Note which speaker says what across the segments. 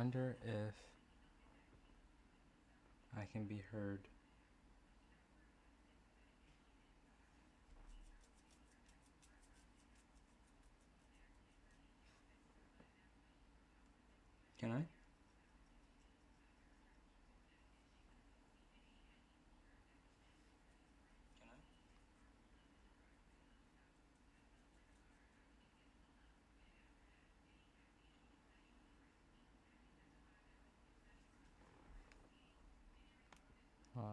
Speaker 1: wonder if I can be heard. Can I? No.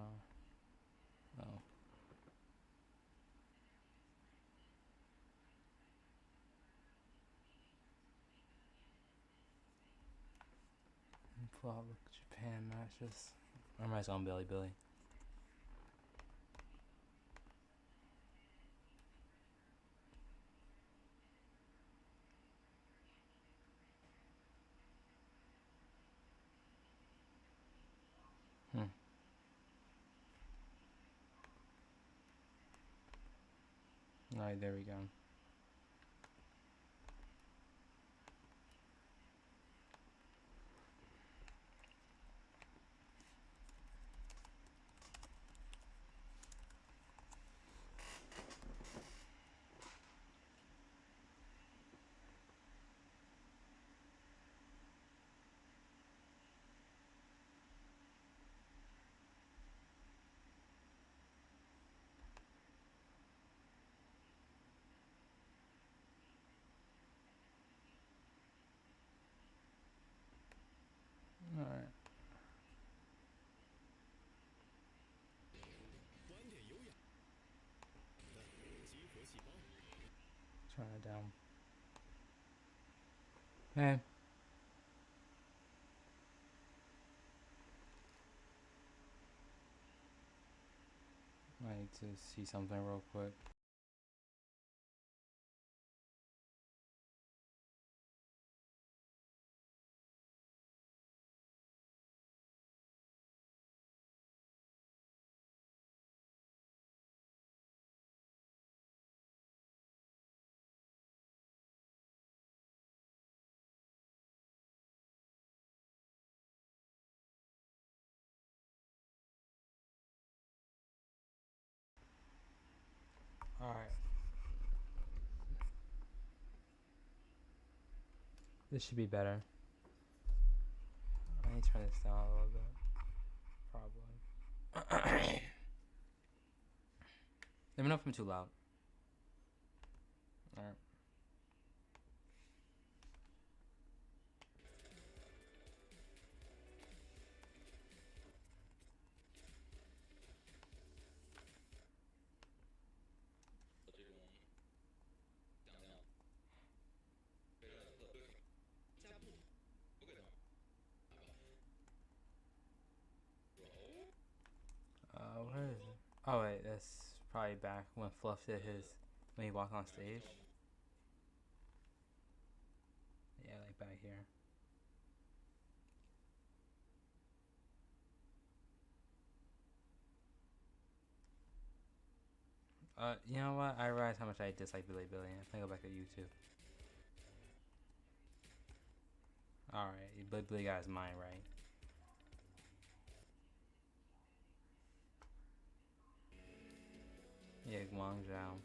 Speaker 1: Pull out the Japan matches. Or my own Billy Billy. Alright, there we go. Alright. Turn it down. Hey. I need to see something real quick. Alright. This should be better. I need to turn this down a little bit. Probably. Let me know if I'm too loud. Alright. Where is it? Oh wait, that's probably back when Fluff did when he walked on stage. Yeah, like back here. You know what? I realized how much I dislike Billy Billy. I'm gonna go back to YouTube. Alright, Billy Billy got his mind right. Yeah, Guang Zhao.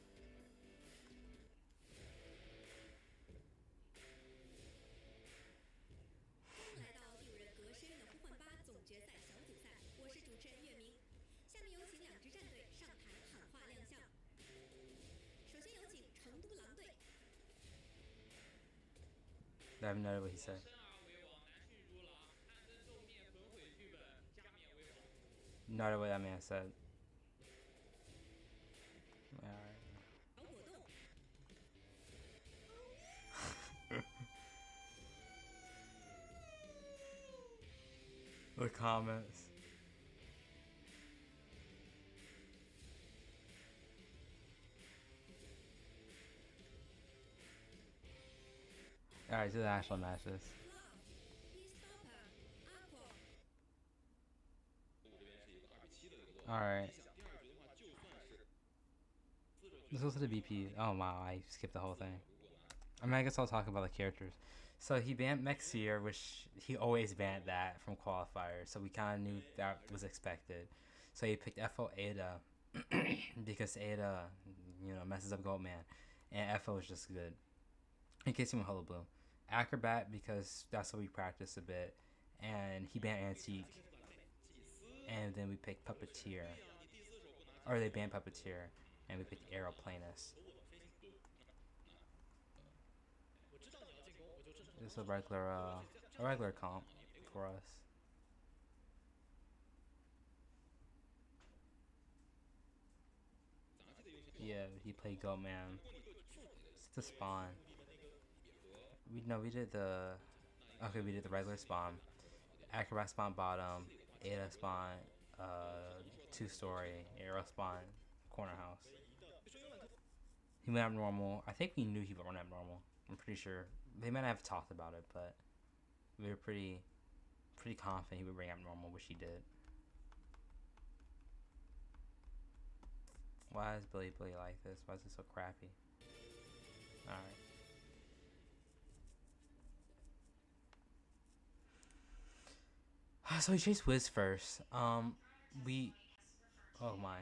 Speaker 1: I have no idea what he said. No idea what that man said. Alright. The comments. Alright, to the actual matches. Alright. Let's go to the BP. Oh wow, I skipped the whole thing. I mean, I guess I'll talk about the characters. So he banned Mexir, which he always banned that from qualifiers. So we kind of knew that was expected. So he picked FO Ada because Ada, messes up Goatman, and FO is just good. In case you went Holo Blue. Acrobat because that's what we practice a bit, and he banned Antique. And then we picked Puppeteer, or they banned Puppeteer, and we picked Aeroplanus. It's a regular comp for us. Yeah, he played Goatman. It's the spawn. We did the regular spawn. Acrobat spawn bottom, Ada spawn, 2-story, Aero spawn, corner house. He went up normal. I think we knew he would run up normal. I'm pretty sure. They might have talked about it, but we were pretty confident he would bring up normal, which he did. Why is Billy like this? Why is it so crappy? Alright. So he chased Wiz first. Oh my.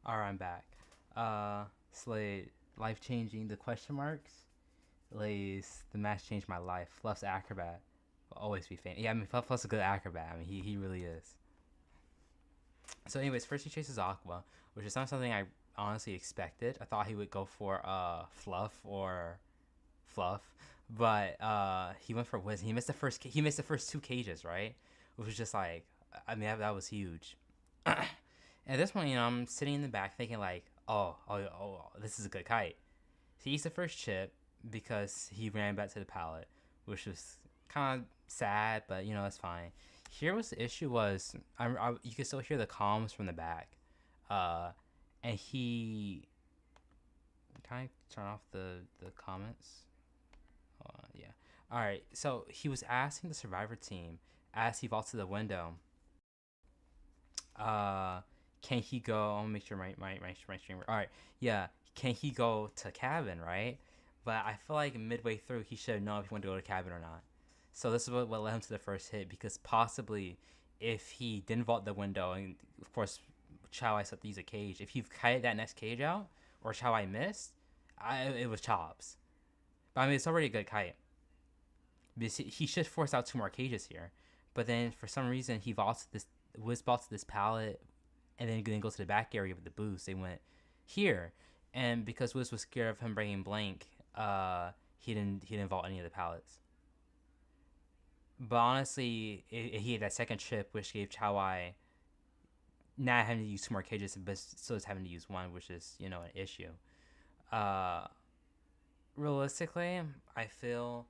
Speaker 1: Alright, I'm back. Slade, life changing, the question marks. Lays, the match changed my life. Fluff's acrobat will always be famous. Yeah, I mean, Fluff's a good acrobat. I mean, he really is. So, anyways, first he chases Aqua, which is not something I honestly expected. I thought he would go for Fluff, but he went for Wiz. He missed the first 2 cages, right? Which was just like, I mean, that was huge. At this point, I'm sitting in the back thinking like, oh, this is a good kite. He eats the first chip because he ran back to the pallet, which was kind of sad, but it's fine. Here was the issue was, you could still hear the comms from the back. Uh, and he, can I turn off the comments? Yeah. All right. So he was asking the survivor team as he vaults to the window. Can he go? I'll make sure my streamer. All right. Yeah. Can he go to cabin? Right. But I feel like midway through he should know if he wanted to go to cabin or not. So this is what led him to the first hit, because possibly if he didn't vault the window, and of course Chow I set to use a cage, if he kited that next cage out or Chow I missed, it was Chops. But I mean, it's already a good kite. He should force out 2 more cages here. But then for some reason he Wiz vaults this pallet, and then goes to the back area with the boost. They went here, and because Wiz was scared of him bringing blank, he didn't vault any of the pallets. But honestly, he had that second trip, which gave Chow I not having to use 2 more cages, but still just having to use 1, which is, an issue. Realistically, I feel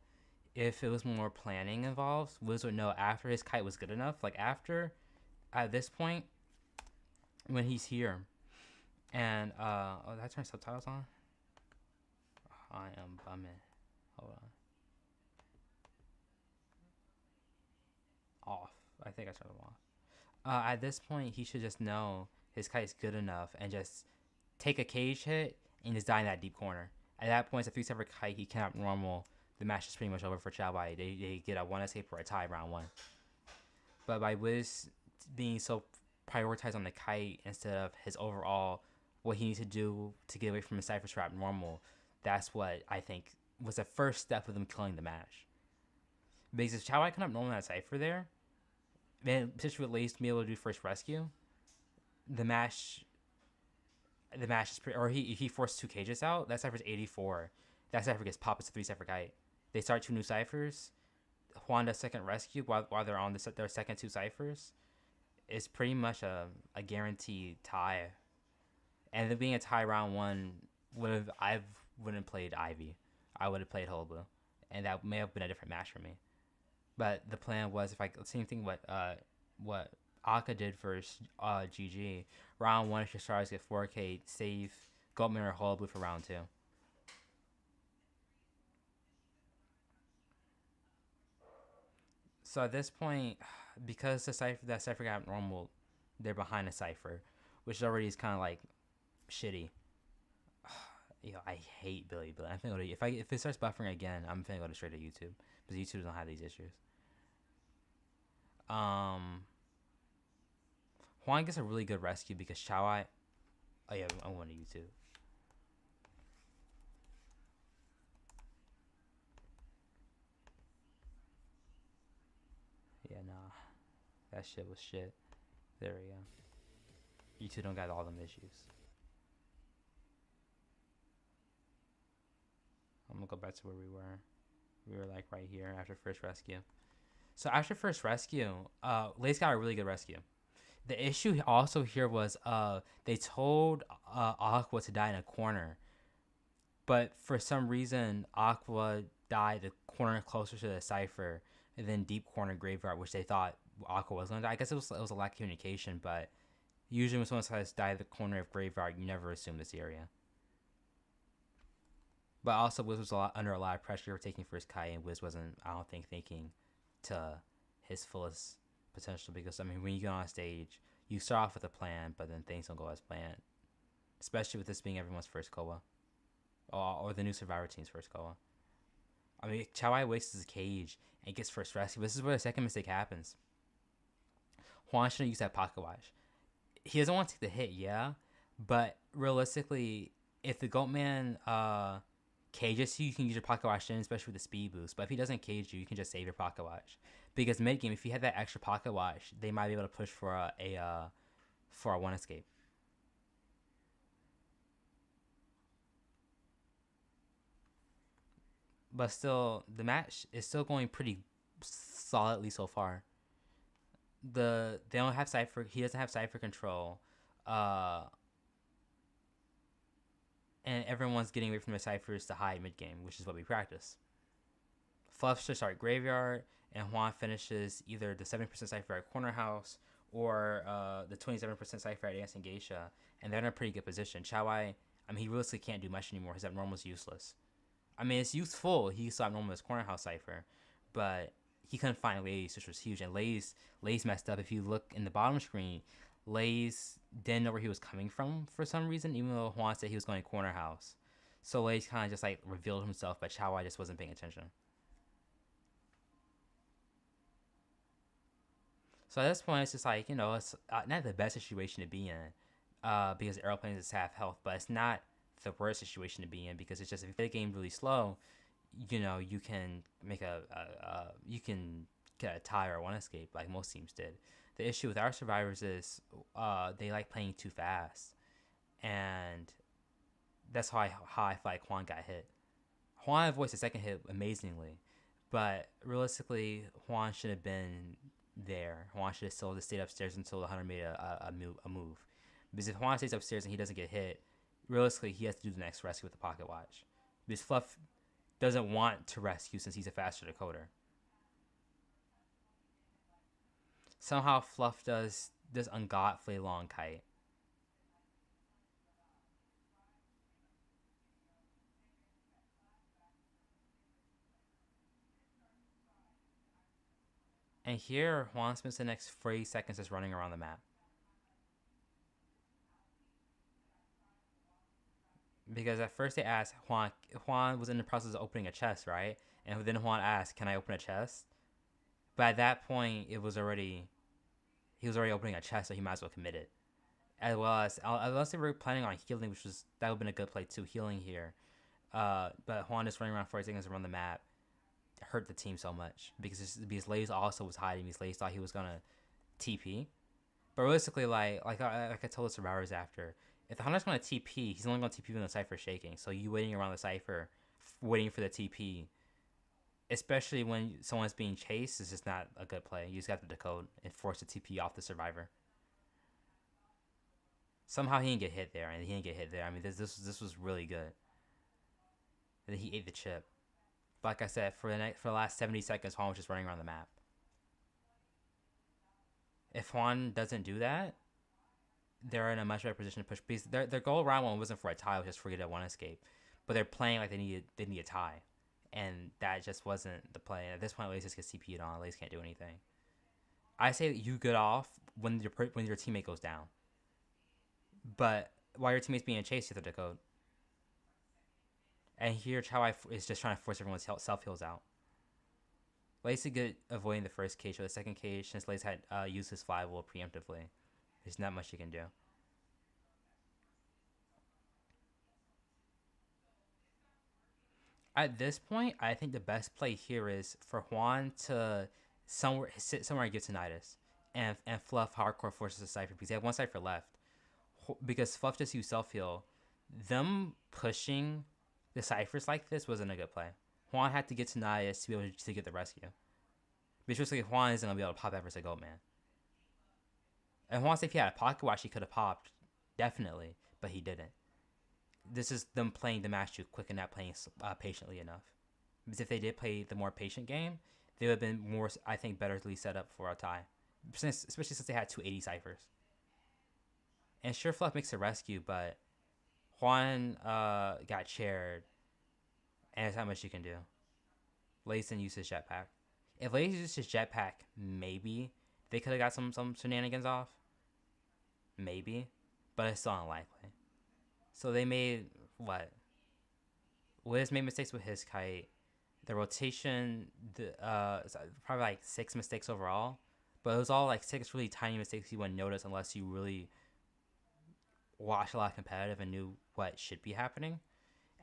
Speaker 1: if it was more planning involved, Wiz would know after his kite was good enough. Like at this point, when he's here, and did I turn subtitles on? I am bumming. Hold on. Off. I think I turned them off. At this point, he should just know his kite's good enough and just take a cage hit and just die in that deep corner. At that point, it's a 3-7 kite. He cannot normal. The match is pretty much over for Chow Bai. They get a 1 escape or a tie round 1. But by Wiz being so prioritized on the kite instead of his overall, what he needs to do to get away from a Cypher trap normal, that's what I think was the first step of them killing the match. Because if Chow Bai couldn't normal that Cypher there, then potentially at least be able to do first rescue, the match is pretty, or he forced 2 cages out, that Cypher's 84. That Cypher gets popped. It's a 3-Cypher kite. They start 2 new Cyphers. Juan does second rescue while they're on their second 2 Cyphers. It's pretty much a guaranteed tie. And then being a tie round 1 I wouldn't have played Ivy. I would have played Hullabaloo. And that may have been a different match for me. But the plan was, same thing what Aka did for GG. Round 1, if your stars get 4K, save Goatman or Hullabaloo for round 2. So at this point, because that Cypher got normal, they're behind a Cypher, which already is kind of like shitty. I hate Billy. I'm gonna go to, if it starts buffering again, I'm gonna go straight to YouTube, because YouTube don't have these issues. Juan gets a really good rescue because Chow I. Oh yeah, I want to YouTube. Yeah, nah. That shit was shit. There we go. You two don't got all them issues. I'm gonna go back to where we were. We were like right here after first rescue. So after first rescue, Lace got a really good rescue. The issue also here was they told Aqua to die in a corner. But for some reason, Aqua died the corner closer to the Cypher, and then deep corner graveyard, which they thought Aqua was going to die. I guess it was a lack of communication, but usually when someone says die at the corner of graveyard, you never assume this area. But also, Wiz was under a lot of pressure for taking first kite, and Wiz wasn't, I don't think, thinking to his fullest potential. Because, I mean, when you get on stage, you start off with a plan, but then things don't go as planned. Especially with this being everyone's first Koa. Or the new Survivor team's first Koa. I mean, Chow I wastes his cage and gets first rescue. This is where the second mistake happens. Juan shouldn't use that pocket watch. He doesn't want to take the hit, yeah. But realistically, if the Goatman cages you, you can use your pocket watch in, especially with the speed boost. But if he doesn't cage you, you can just save your pocket watch. Because mid game, if you had that extra pocket watch, they might be able to push for a 1 escape. But still, the match is still going pretty solidly so far. They don't have Cypher. He doesn't have Cypher control. And everyone's getting away from the Cyphers to hide mid game, which is what we practice. Fluff should start graveyard, and Juan finishes either the 7% Cypher at corner house or the 27% cipher at Dancing Geisha, and they're in a pretty good position. ChoAI, I mean, he realistically can't do much anymore. His abnormal is useless. I mean, it's useful. He saw abnormal as corner house cipher, but he couldn't find Lays, which was huge. And Lays messed up. If you look in the bottom screen, Lays didn't know where he was coming from for some reason, even though Juan said he was going corner house. So Lays kind of just like revealed himself, but ChoAI just wasn't paying attention. So at this point, it's just like, it's not the best situation to be in, because airplanes is half health, but it's not the worst situation to be in, because it's just if the game really slow, you can make you can get a tie or one escape like most teams did. The issue with our survivors is they like playing too fast, and that's how I feel like Juan got hit. Juan avoids the second hit amazingly, but realistically, Juan should have been there. Juan should have still just stayed upstairs until the hunter made a move. Because if Juan stays upstairs and he doesn't get hit, realistically, he has to do the next rescue with the pocket watch. Because Fluff doesn't want to rescue since he's a faster decoder. Somehow Fluff does this ungodly long kite. And here, Juan spends the next 40 seconds just running around the map. Because at first they asked Juan was in the process of opening a chest, right? And then Juan asked, "Can I open a chest?" But at that point, he was already opening a chest, so he might as well commit it. As well as unless they were planning on healing, that would have been a good play too, healing here. But Juan just running around 40 seconds around the map hurt the team so much because Lays also was hiding because Lays thought he was gonna TP. But realistically, like I told the survivors after, if the hunter's gonna TP, he's only gonna TP when the cipher's shaking. So you waiting around the cipher, waiting for the TP, especially when someone's being chased, is just not a good play. You just got to decode and force the TP off the survivor. Somehow he didn't get hit there, and he didn't get hit there. I mean, this was really good. And then he ate the chip. But like I said, for the last 70 seconds, Juan was just running around the map. If Juan doesn't do that, they're in a much better position to push. Because their goal round one wasn't for a tie, it was just for get a one escape. But they're playing like they need a tie, and that just wasn't the play. And at this point, Lays just gets CP'd on. Lays can't do anything. I say you get off when your teammate goes down. But while your teammate's being chased, you have to decode. And here, ChoAI is just trying to force everyone's self heals out. Lays is good avoiding the first cage or the second cage since Lays had used his flywheel preemptively. There's not much you can do. At this point, I think the best play here is for Juan to sit somewhere and give tinnitus, and Fluff hardcore forces a cipher because they have one cipher left. Because Fluff just used self heal, them pushing the ciphers like this wasn't a good play. Juan had to get tinnitus to be able to get the rescue. Because Juan isn't gonna be able to pop that versus Goatman. And Juan said if he had a pocket watch, he could have popped, definitely, but he didn't. This is them playing the match too quick and not playing patiently enough. Because if they did play the more patient game, they would have been more, I think, betterly set up for a tie. Especially since they had 280 ciphers. And sure, Fluff makes a rescue, but Juan got chaired, and there's not much you can do. Lays didn't use his jetpack. If Lays used his jetpack, maybe they could have got some shenanigans off. Maybe. But it's still unlikely. So they made, what? Wiz made mistakes with his kite. The rotation, probably like 6 mistakes overall. But it was all like 6 really tiny mistakes you wouldn't notice unless you really watched a lot of competitive and knew what should be happening.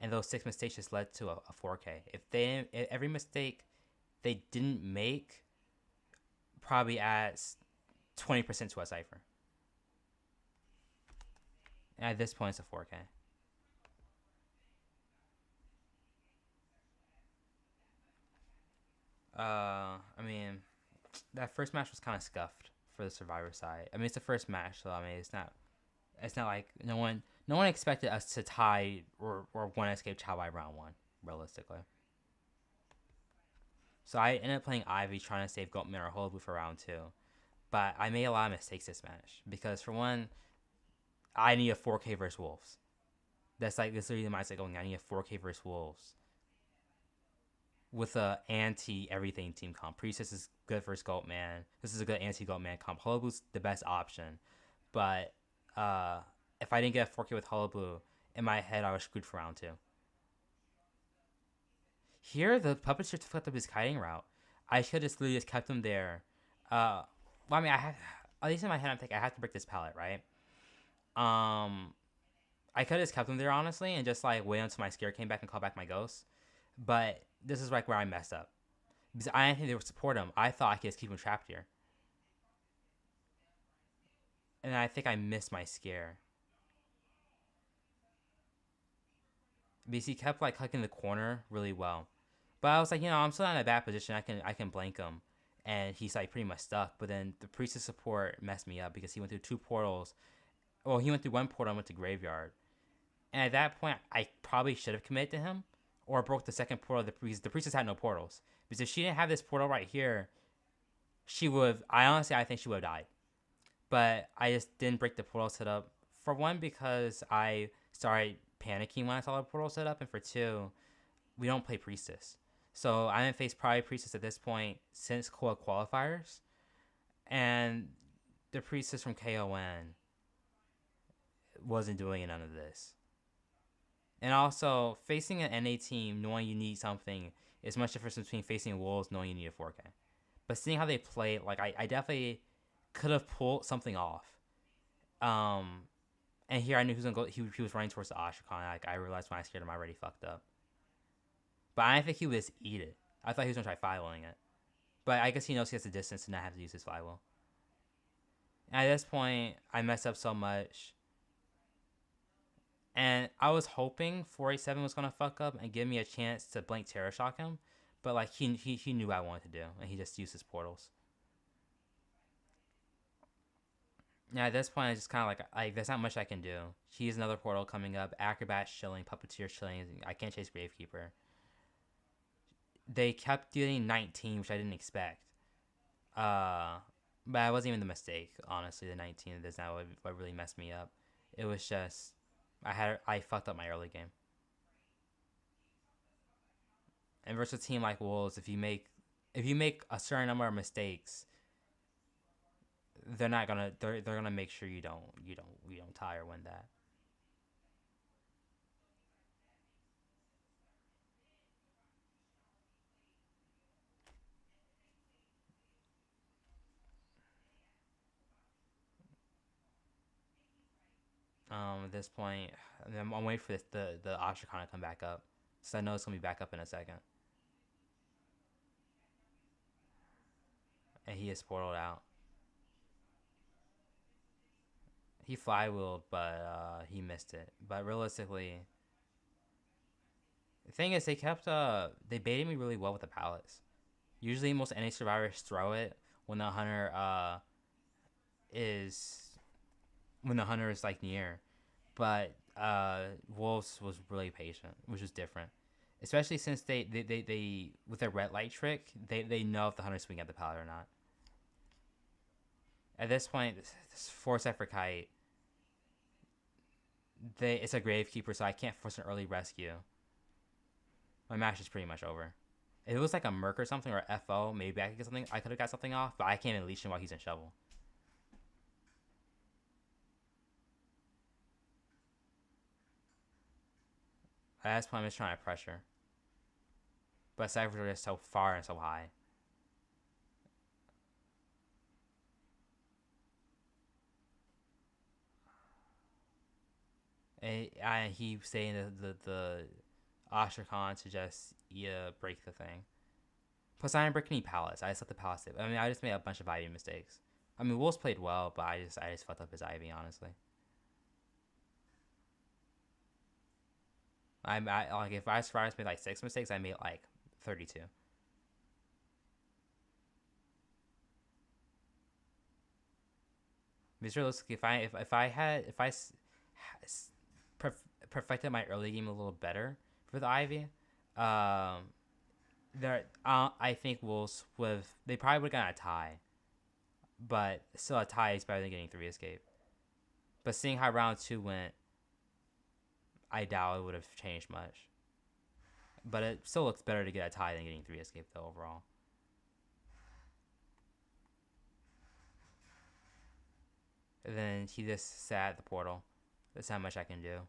Speaker 1: And those 6 mistakes just led to a 4K. If every mistake they didn't make probably adds 20% to a cipher. And at this point, it's a 4K. I mean, that first match was kind of scuffed for the Survivor side. I mean, it's the first match, so I mean, it's not like no one expected us to tie or one escape ChoAI round 1, realistically. So I ended up playing Ivy trying to save Goatman or Hollow for round 2. but I made a lot of mistakes this match because for one, I need a 4K versus Wolves. That's like this is the reason why I said going. I need a 4K versus Wolves with a anti everything team comp. Priestess is good versus Goatman. This is a good anti Goatman comp. Hullabaloo's the best option, but if I didn't get a 4K with Hullabaloo, in my head I was screwed for round 2. Here the puppeteer flipped up his kiting route. I should have just literally just kept him there. Well, I mean, I had at least in my head I'm thinking I have to break this pallet, right? I could have just kept him there honestly and just like wait until my scare came back and call back my ghost. But this is like where I messed up because I didn't think they would support him. I thought I could just keep him trapped here, and I think I missed my scare because he kept like hugging the corner really well. But I was like, I'm still not in a bad position. I can blank him, and he's like pretty much stuck. But then the priestess support messed me up because he went through 2 portals. Well, he went through 1 portal and went to graveyard. And at that point, I probably should have committed to him or broke the second portal. The priestess had no portals. Because if she didn't have this portal right here, she would have... I think she would have died. But I just didn't break the portal setup. For one, because I started panicking when I saw the portal set up. And for 2, we don't play priestess. So I didn't face probably priestess at this point since COA qualifiers. And the priestess from KON wasn't doing none of this. And also, facing an NA team knowing you need something is much different between facing Wolves knowing you need a 4K. But seeing how they play, like I definitely could have pulled something off. And here I knew he was gonna go. He was running towards the Ashrakan. Like I realized when I scared him, I already fucked up. But I didn't think he would just eat it. I thought he was gonna try firewalling it. But I guess he knows he has the distance to not have to use his firewall. And at this point, I messed up so much. And I was hoping 487 was gonna fuck up and give me a chance to blank Terror Shock him, but like he knew what I wanted to do, and he just used his portals. Yeah, at this point, I just kind of like there's not much I can do. He has another portal coming up. Acrobat chilling, Puppeteer chilling. I can't chase Gravekeeper. They kept dealing 19, which I didn't expect. But it wasn't even the mistake, honestly. The 19 is not what really messed me up. It was just I fucked up my early game. And versus a team like Wolves, if you make a certain number of mistakes, they're gonna make sure you don't tie or win that. At this point, I'm waiting for the Ashrakan to come back up, so I know it's gonna be back up in a second. And he is portaled out. He flywheeled, but he missed it. But realistically, the thing is, they baited me really well with the pallets. Usually, most NA survivors throw it when the hunter is like near, but Wolves was really patient, which was different. Especially since they with their red light trick, they know if the hunter's swinging at the pallet or not. At this point, this force effort kite, it's a Gravekeeper, so I can't force an early rescue. My match is pretty much over. If it was like a Merc or something, or FO, maybe I could have got something off, but I can't even leash him while he's in shovel. At this point, I'm just trying to pressure. But ciphers are just so far and so high. And he saying the Ashrakan to just break the thing. Plus, I didn't break any pallets. I just let the pallets sit. I mean, I just made a bunch of Ivy mistakes. I mean, Wolves played well, but I just fucked up his Ivy, honestly. I like if I made like 6 mistakes, I made like 32. Because realistically, if I perfected my early game a little better for the Ivy, I think Wolves they probably would have gotten a tie, but still a tie is better than getting 3 escape. But seeing how round 2 went, I doubt it would have changed much. But it still looks better to get a tie than getting 3 escape though overall. And then he just sat at the portal. That's how much I can do.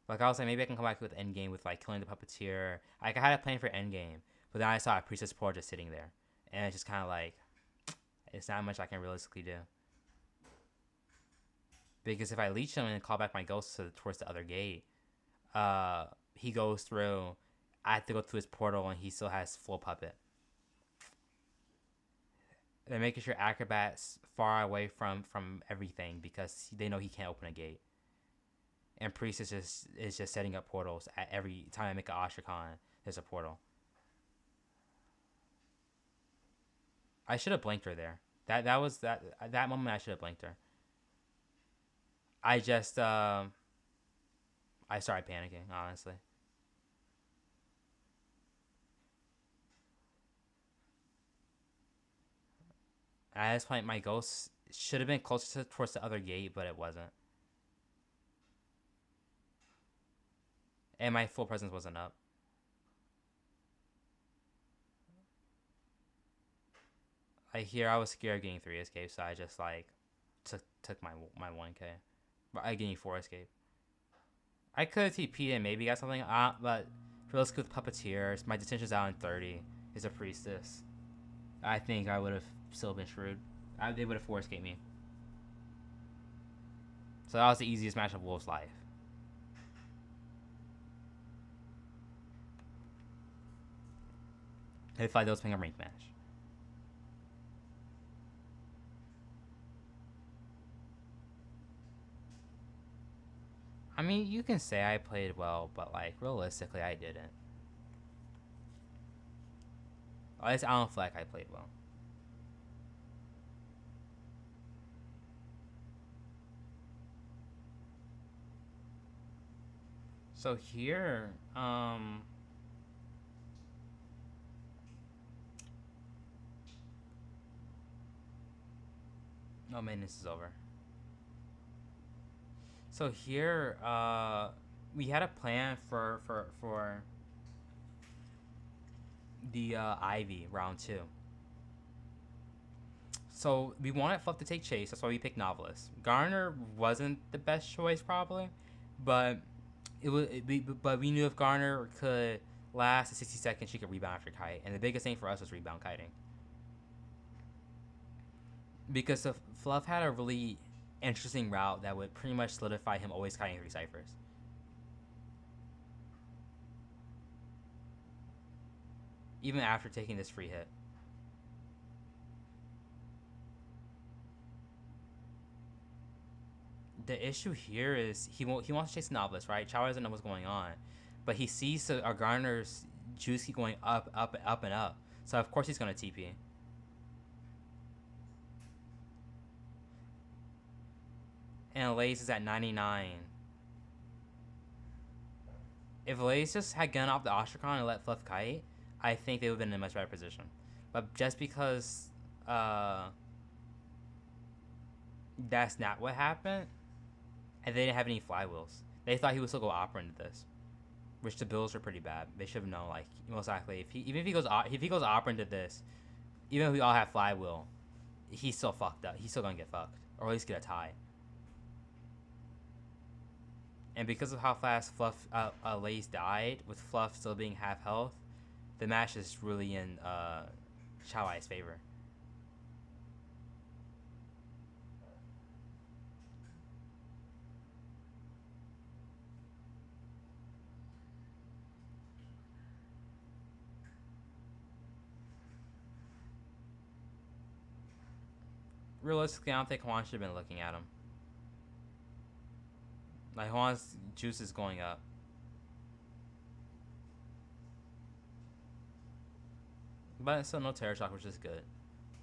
Speaker 1: Like I was like, maybe I can come back with endgame with like killing the puppeteer. Like I had a plan for endgame, but then I saw a priestess portal just sitting there, and it's just kind of like, it's not much I can realistically do. Because if I leech him and call back my ghost towards the other gate, he goes through. I have to go through his portal, and he still has full puppet. They're making sure Acrobat's far away from everything because they know he can't open a gate. And Priest is just setting up portals at every time I make an Ostracon. There's a portal. I should have blinked her there. That moment I should have blinked her. I just I started panicking, honestly. At this point, my ghost should have been closer towards the other gate, but it wasn't. And my full presence wasn't up. Like here, I was scared of getting 3 escapes, so I just like took my 1k. But I getting 4 escape. I could have TP'd and maybe got something, but realistically with puppeteers, my detention's out in 30. Is a priestess. I think I would have still been screwed. They would have 4 escaped me. So that was the easiest match of Wolf's life. If I was playing a ranked match. I mean, you can say I played well, but like realistically, I didn't. At least I don't feel like I played well. So here, no, maintenance is over. So here, we had a plan for the Ivy round 2. So we wanted Fluff to take Chase, that's why we picked Novelist. Garner wasn't the best choice probably, but but we knew if Garner could last 60 seconds, she could rebound after kite, and the biggest thing for us was rebound kiting. Because if Fluff had a really interesting route that would pretty much solidify him always kiting 3 ciphers. Even after taking this free hit. The issue here is he wants to chase the Novelist, right? Chow doesn't know what's going on, but he sees our Garner's juice keep going up, and up. So of course he's gonna TP. And Lays is at 99. If Lays just had gone off the Ostracon and let Fluff kite, I think they would have been in a much better position. But just because that's not what happened, and they didn't have any flywheels. They thought he would still go opera into this, which the Bills are pretty bad. They should have known, like, most likely, if he goes opera into this, even if we all have flywheel, he's still fucked up. He's still gonna get fucked, or at least get a tie. And because of how fast Fluff Lays died, with Fluff still being half health, the match is really in Chow Ai's favor. Realistically, I don't think Juan should have been looking at him. Like, Juan's juice is going up. But still no Terror Shock, which is good.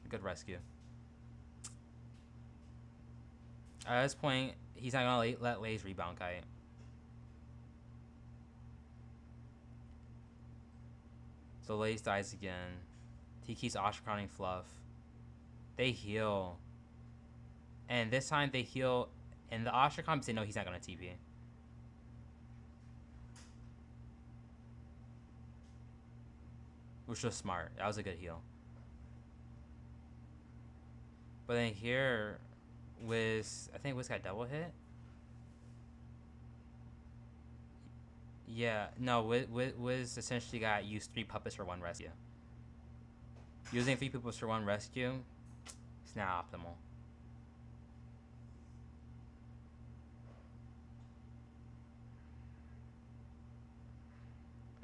Speaker 1: Good rescue. At this point, he's not going to let Lays rebound kite. So Lays dies again. He keeps Ostraconing Fluff. They heal. And this time they heal. And the Ostracom say no, he's not going to TP. Which was smart. That was a good heal. But then here, I think Wiz got double hit. Yeah, no, Wiz essentially got used 3 puppets for 1 rescue. Using 3 puppets for 1 rescue is not optimal.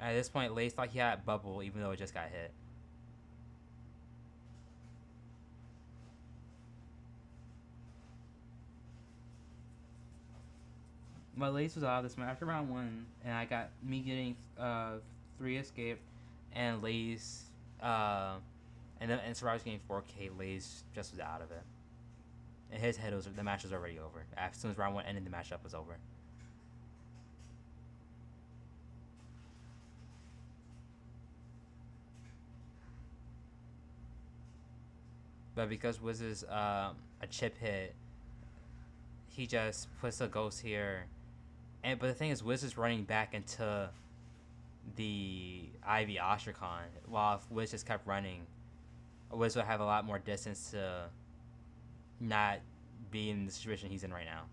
Speaker 1: At this point, Lace thought he had bubble even though it just got hit. My Lace was out of this match after round 1, and I got me getting 3 escape, and Lace, and Survivor was getting 4K. Lace just was out of it. In his head, the match was already over. As soon as round 1 ended, the matchup was over. But because Wiz is a chip hit, he just puts a ghost here. But the thing is, Wiz is running back into the Ivy Ostracon. While if Wiz just kept running, Wiz would have a lot more distance to not be in the situation he's in right now.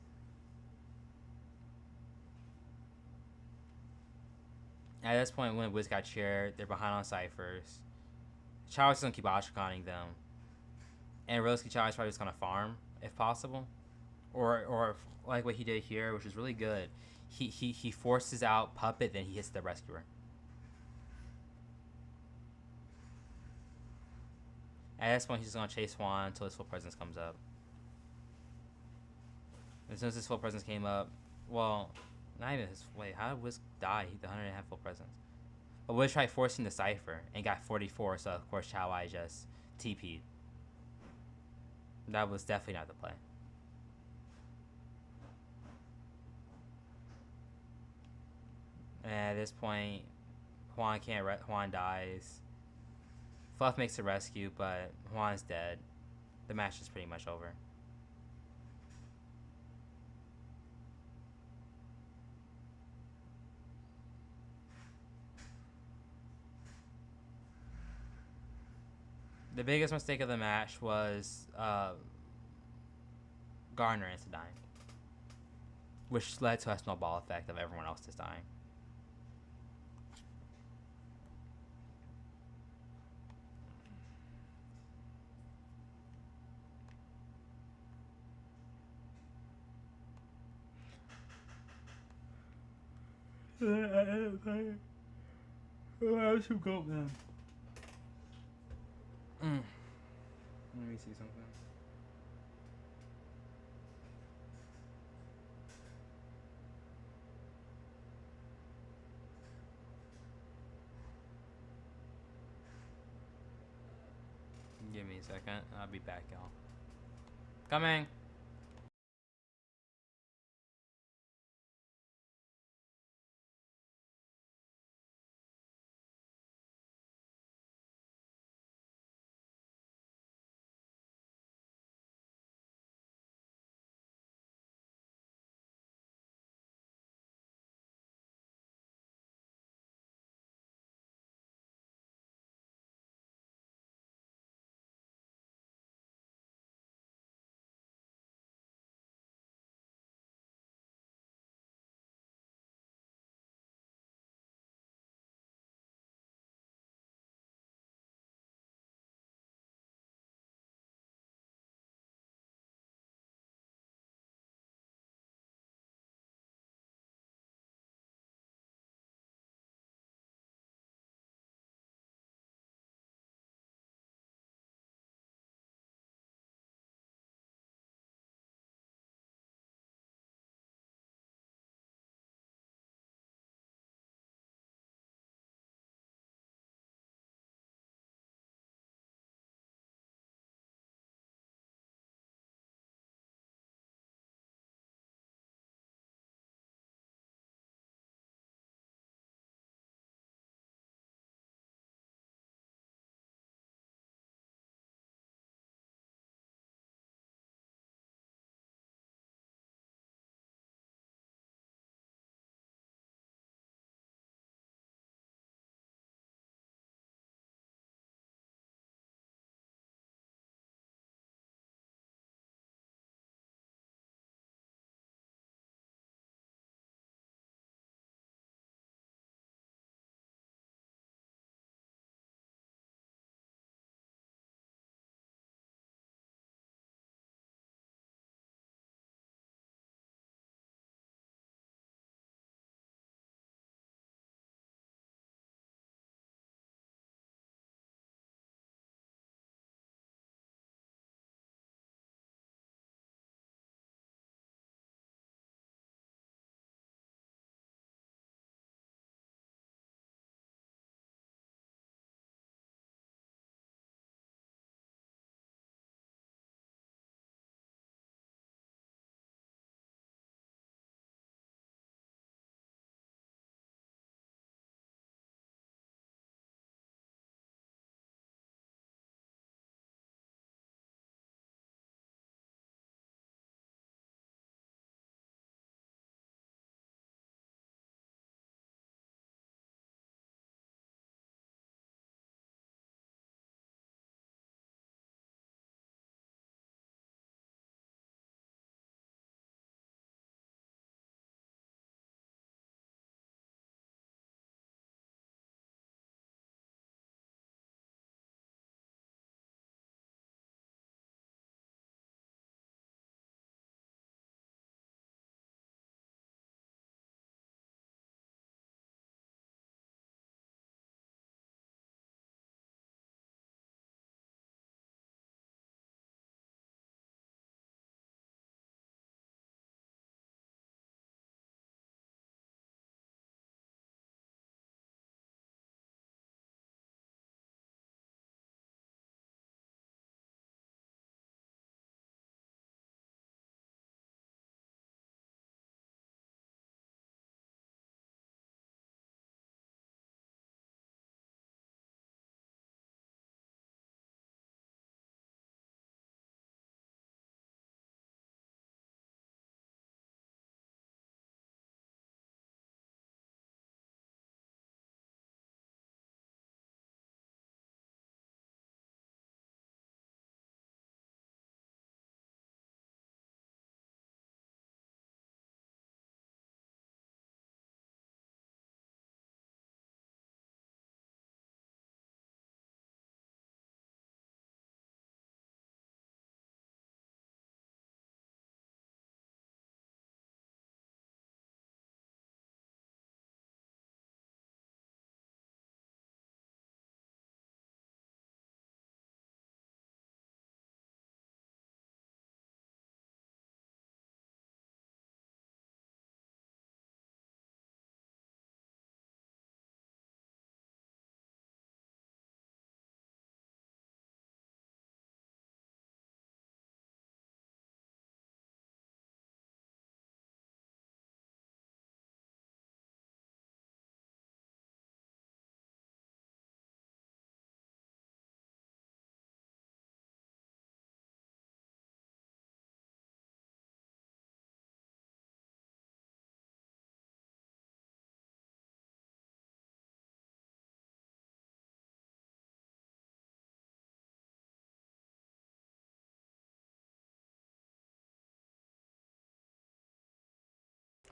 Speaker 1: At this point, when Wiz got cheered, they're behind on ciphers. Charles is gonna keep Ostraconing them, and realistically, Charles probably just gonna farm if possible, or like what he did here, which is really good. He forces out Puppet, then he hits the Rescuer. At this point, he's just gonna chase Juan until his full presence comes up. As soon as his full presence came up, well, not even his. Wait, how did Wiz die? He the 100 and have full presence. But Wiz tried forcing the cipher and got 44, so of course Chow I just TP'd. That was definitely not the play. And at this point, Juan dies. Fluff makes a rescue, but Juan's dead. The match is pretty much over. The biggest mistake of the match was Garner into dying, which led to a snowball effect of everyone else just dying. I should go then. Let me see something. Give me a second. I'll be back, y'all. Coming.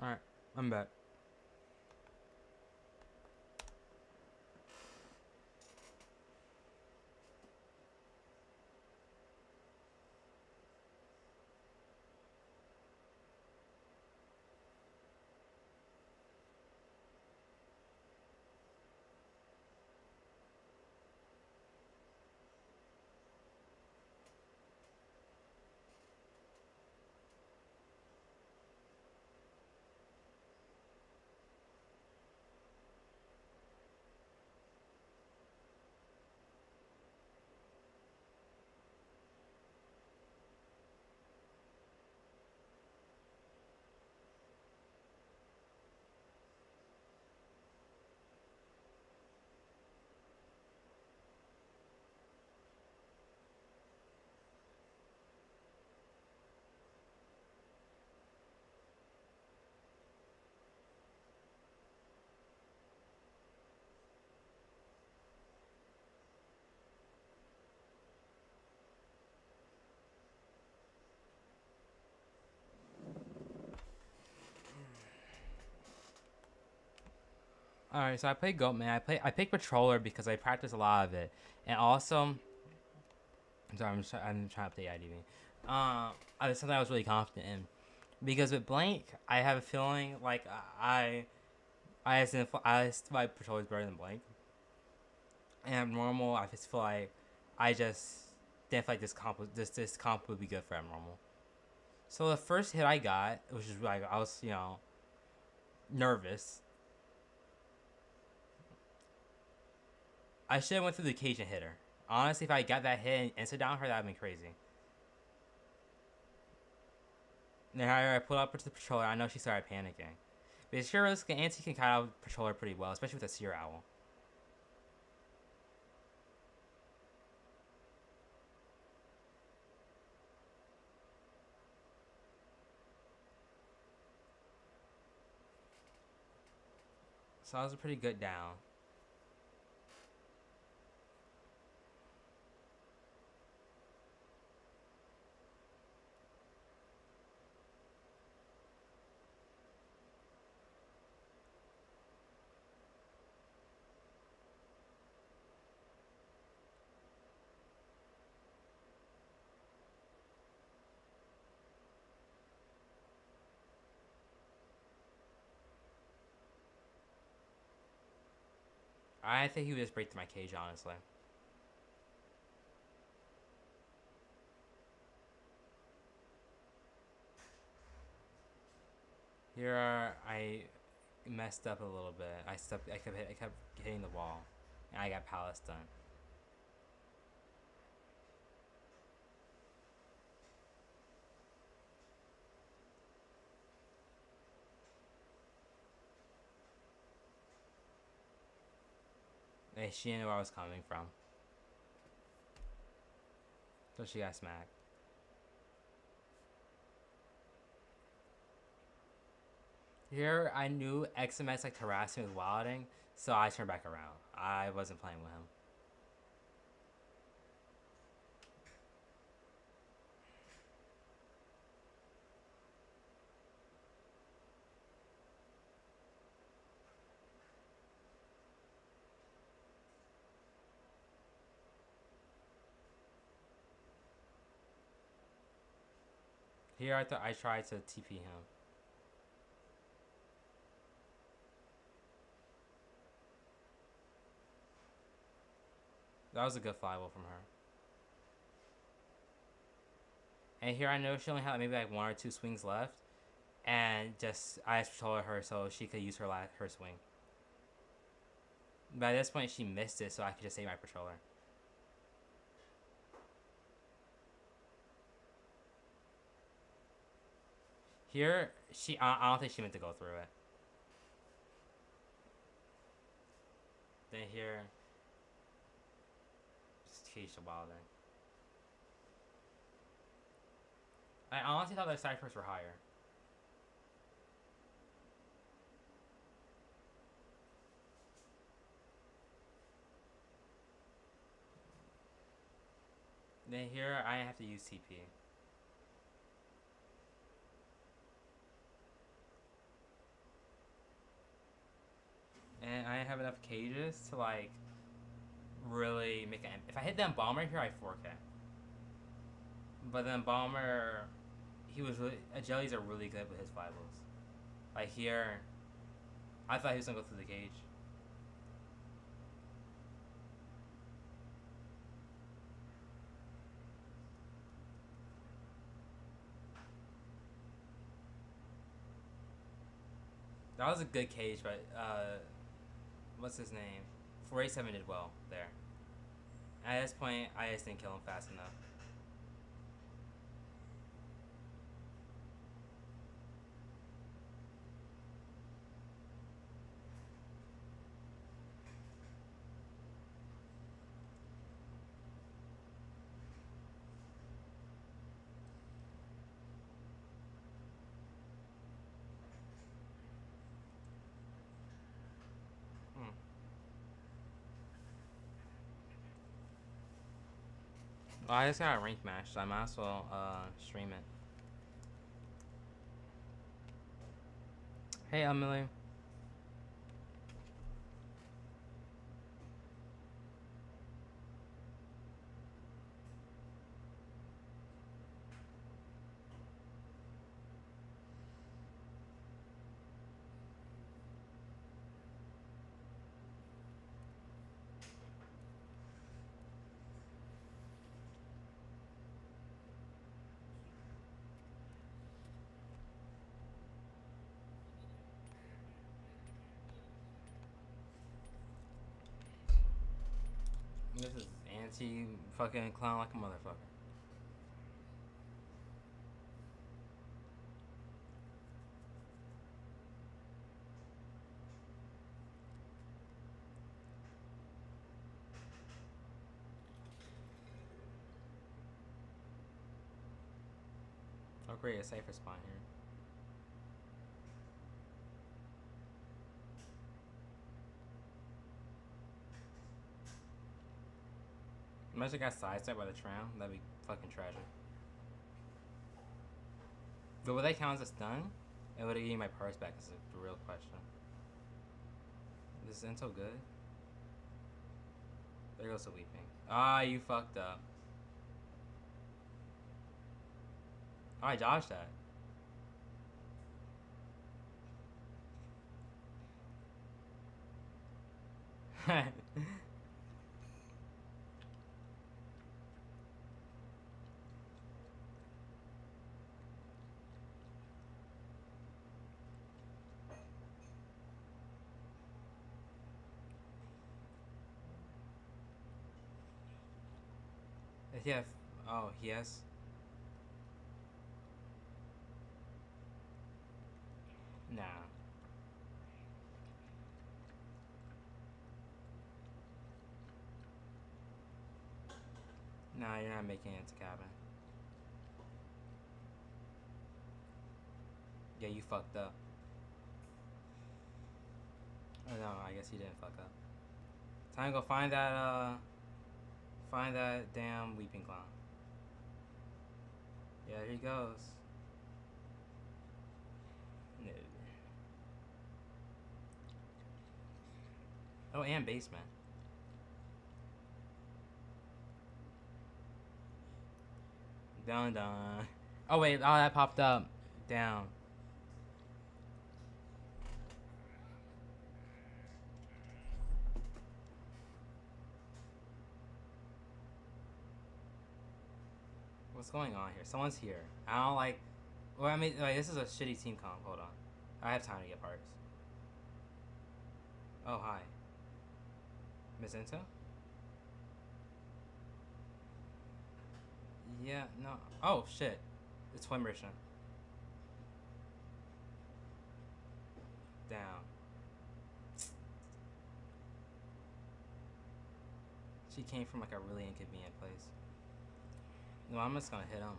Speaker 1: Alright, I'm back. Alright, so I play Goatman. I pick Patroller because I practice a lot of it. And also, I'm sorry, I'm trying to update IDV. It's something I was really confident in. Because with Blank, I have a feeling like I feel like Patroller is better than Blank. And normal, I just feel like I just didn't feel like this comp would be good for abnormal. So the first hit I got, which is like I was nervous. I should have went through the Cajun hitter. Honestly, if I got that hit and instant down her, that would have been crazy. Then I put up to the Patroller. I know she started panicking. But sure, Anti can cut out Patroller pretty well, especially with a Seer Owl. So that was a pretty good down. I think he would just break through my cage, honestly. Here, I messed up a little bit. I kept hitting the wall, and I got Palace done. Hey, she didn't know where I was coming from, so she got smacked. Here, I knew XMX like harassed me with wilding, so I turned back around. I wasn't playing with him. Here, I tried to TP him. That was a good flyable from her. And here I know she only had maybe like 1 or 2 swings left, and I just told her so she could use her swing. By this point, she missed it, so I could just save my Patroller. Here, I don't think she meant to go through it. Then here, just cage the wilding. I honestly thought the ciphers were higher. Then here, I have to use TP. I have enough cages to like really make an. If I hit that bomber here, I 4K. But then bomber, he was really. Jellies are really good with his finals. Like here, I thought he was gonna go through the cage. That was a good cage, but what's his name? 487 did well there. At this point, I just didn't kill him fast enough. Well, I just got a rank match, so I might as well stream it. Hey, Emily. This is anti-fucking clown like a motherfucker. I'll create a safer spot here. Imagine I got sidestepped by the tram. That'd be fucking tragic. But would that count as a stun? And would it give me my purse back? Is the real question. Is this intel good? There goes the weeping. Ah, you fucked up. Oh, I dodged that. Yeah. Oh, yes. Nah. Nah, you're not making it to cabin. Yeah, you fucked up. Oh no, I guess you didn't fuck up. Time to go find that damn weeping clown. Yeah, here he goes. No. Oh, and basement. Dun dun. Oh wait, oh that popped up. Down. What's going on here? Someone's here. I don't like. Well, I mean, like, this is a shitty team comp. Hold on. I have time to get parts. Oh, hi. Miss Intel? Yeah, no. Oh, shit. It's Twin Mission. Down. She came from like a really inconvenient place. No, I'm just gonna hit him.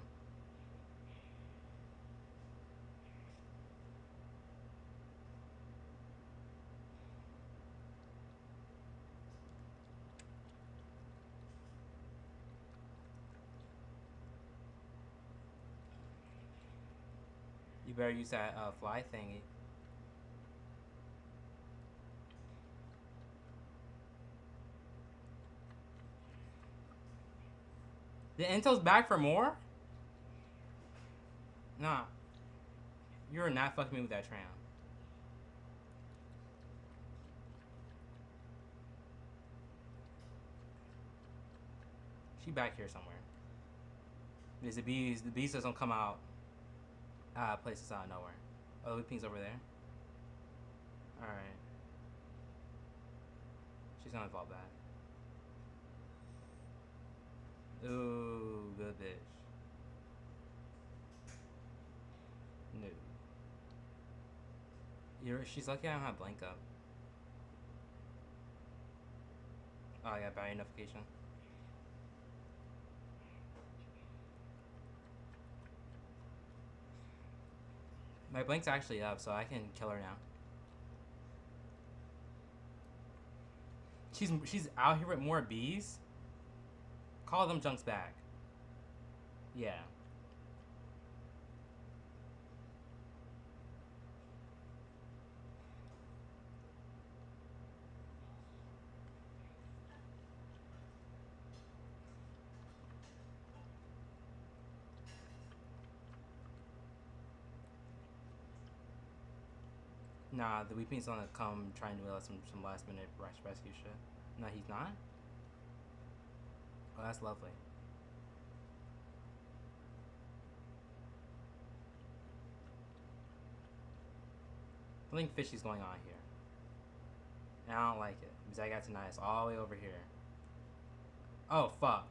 Speaker 1: You better use that fly thingy. The intel's back for more? Nah. You're not fucking me with that tram. She back here somewhere. There's the bees. The bees doesn't come out. Places out of nowhere. Oh, the ping's over there. Alright. She's gonna fall back. Ooh, good bitch. No. She's lucky I don't have blank up. Oh, I got battery notification. My blink's actually up, so I can kill her now. She's out here with more bees? Call them junks back. Yeah. Nah, the Weeping's gonna come try and do some last minute rescue shit. No, he's not? Oh, that's lovely. Something fishy's going on here. And I don't like it. Because I got Tinnitus all the way over here. Oh, fuck.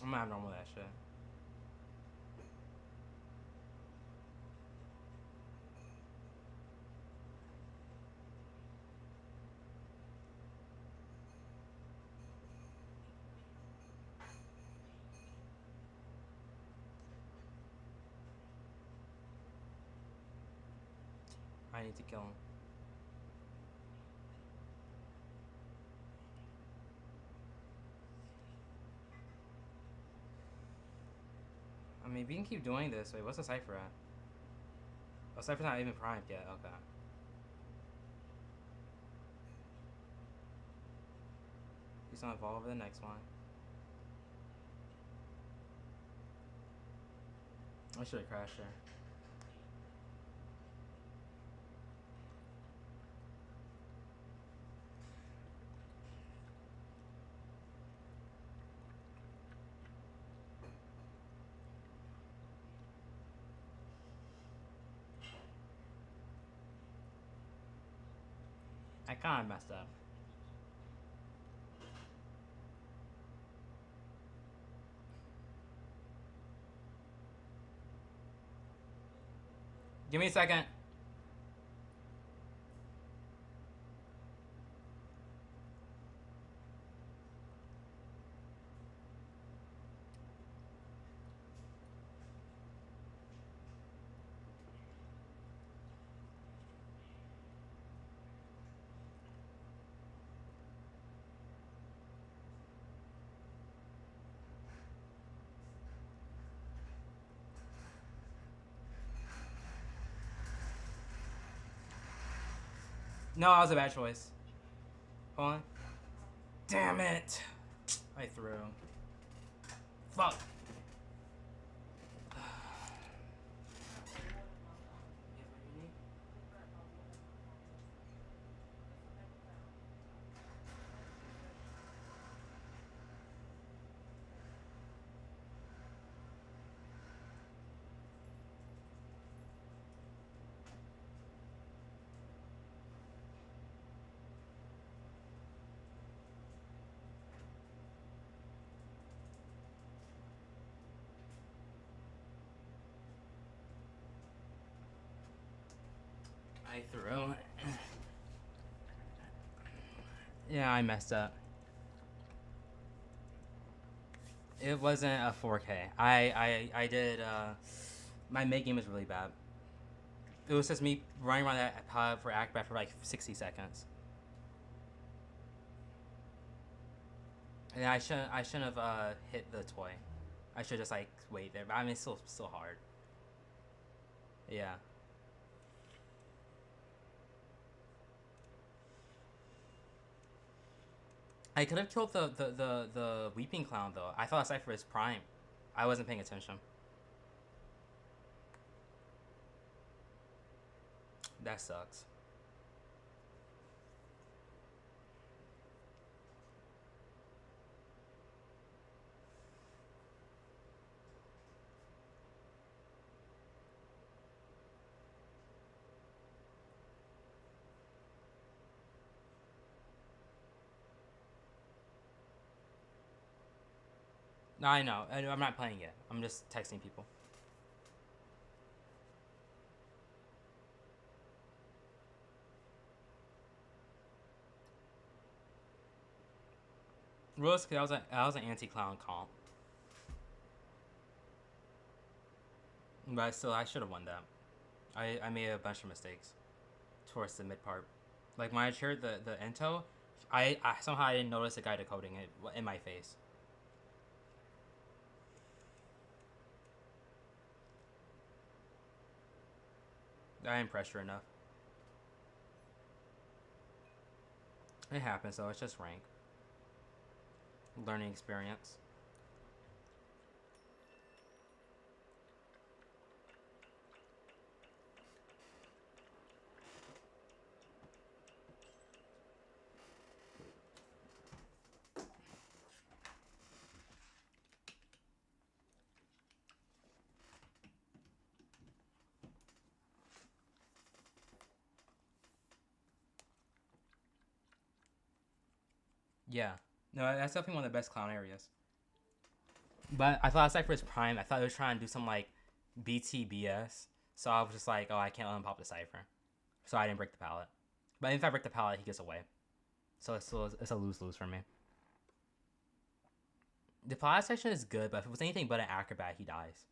Speaker 1: I'm gonna have normal that shit. I need to kill him. I mean, we can keep doing this. Wait, what's the cipher at? Oh, cipher's not even primed yet. Okay. He's gonna evolve over the next one. I should have crashed her. I kinda messed up. Give me a second. No, that was a bad choice. Hold on. Damn it. I threw. Fuck. I threw. Yeah, I messed up. It wasn't a 4K. I did. My mid game was really bad. It was just me running around that pod for Acrobat for like 60 seconds. And I shouldn't have hit the toy. I should just like wait there. But I mean, it's still hard. Yeah. I could have killed the Weeping Clown, though. I thought Cypher was Prime. I wasn't paying attention. That sucks. No, I know. I'm not playing it. I'm just texting people. Rose, that was an anti-clown comp. But still, I should have won that. I made a bunch of mistakes towards the mid part. Like when I shared the ento, I somehow I didn't notice the guy decoding it in my face. I didn't pressure enough. It happens though. It's just rank. Learning experience. Yeah. No, that's definitely one of the best clown areas. But I thought Cypher was Prime. I thought it was trying to do some like BTBS. So I was just like, oh, I can't let him pop the Cypher. So I didn't break the pallet. But if I break the pallet, he gets away. So it's a lose-lose for me. The pallet section is good, but if it was anything but an acrobat, he dies.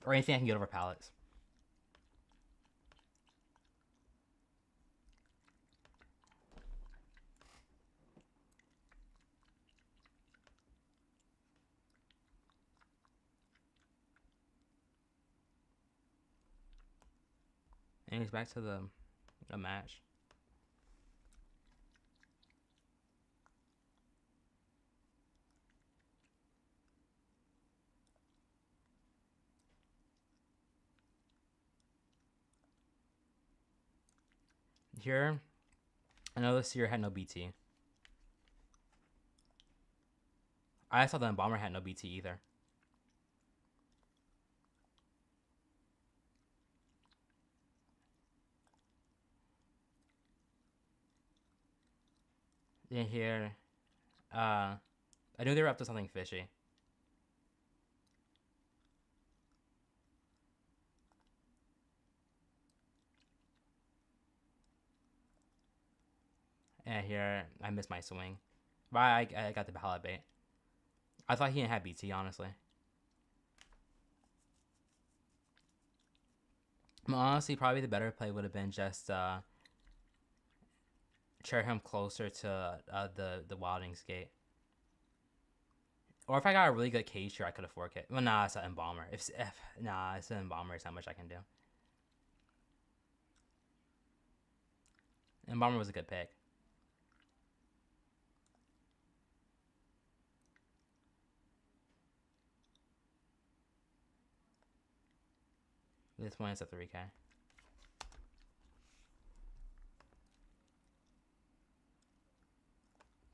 Speaker 1: Or anything I can get over pallets. And he's back to the match. Here, I know this year had no BT. I saw the Embalmer had no BT either. Then here, I knew they were up to something fishy. And here, I missed my swing. But I got the pallet bait. I thought he didn't have BT, honestly. But honestly, probably the better play would have been just chair him closer to the Wilding's gate. Or if I got a really good cage here, I could have 4K. Well, nah, it's an Embalmer. It's an Embalmer. It's not much I can do. Embalmer was a good pick. This one is a 3K.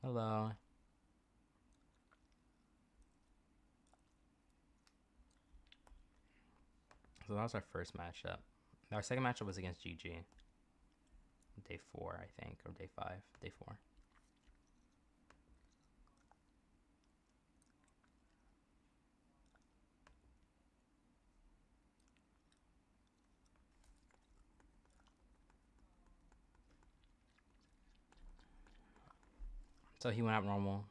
Speaker 1: Hello. So that was our first matchup. Our second matchup was against GG. Day 4, I think, or day 5. Day 4. So he went out normal,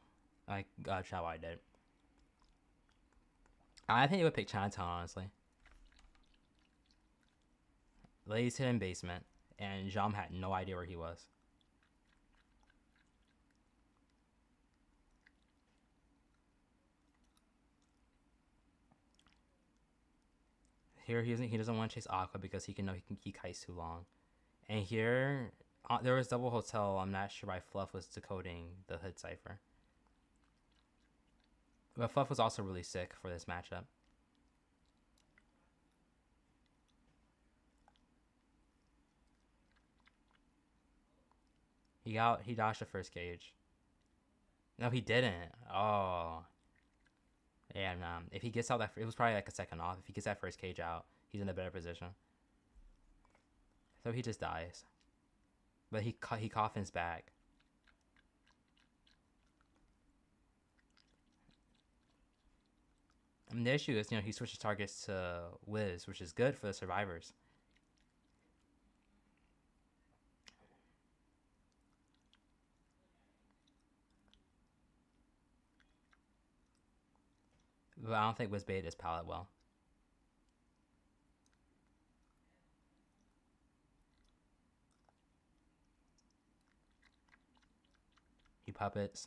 Speaker 1: like how I did. I think he would pick Chinatown, honestly. Ladies hidden basement, and Jam had no idea where he was. Here he doesn't want to chase Aqua because he can know he can keep Kais too long. And here, there was Double Hotel. I'm not sure why Fluff was decoding the Hood cipher. But Fluff was also really sick for this matchup. He dodged the first cage. No, he didn't. Oh. Yeah, nah. If he gets out that, it was probably like a second off. If he gets that first cage out, he's in a better position. So he just dies. But he coffins back. I mean, the issue is, he switches targets to Wiz, which is good for the survivors. But I don't think Wiz baited his pallet well. He puppets.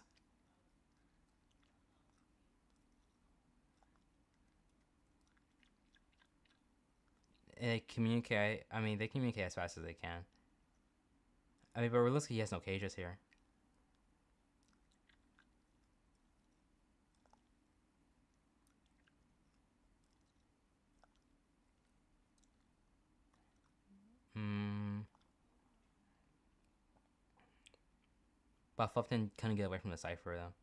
Speaker 1: And they communicate. I mean, they communicate as fast as they can. I mean, but realistically, he has no cages here. But Fluff couldn't get away from the cipher, though.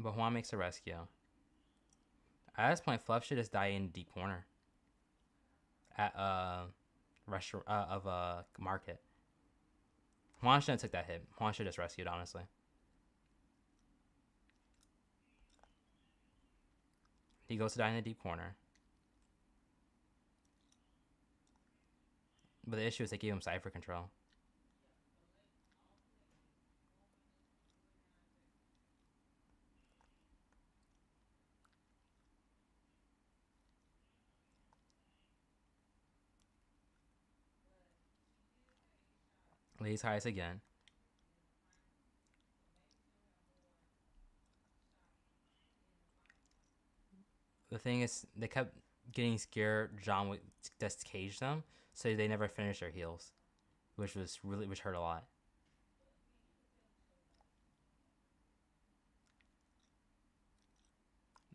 Speaker 1: But Juan makes a rescue. At this point, Fluff should just die in deep corner. At restaurant of a market. Juan shouldn't have took that hit. Juan should have just rescued, honestly. He goes to die in the deep corner. But the issue is they gave him cipher control. Lays highest again. The thing is, they kept getting scared John would just cage them, so they never finished their heals, which hurt a lot.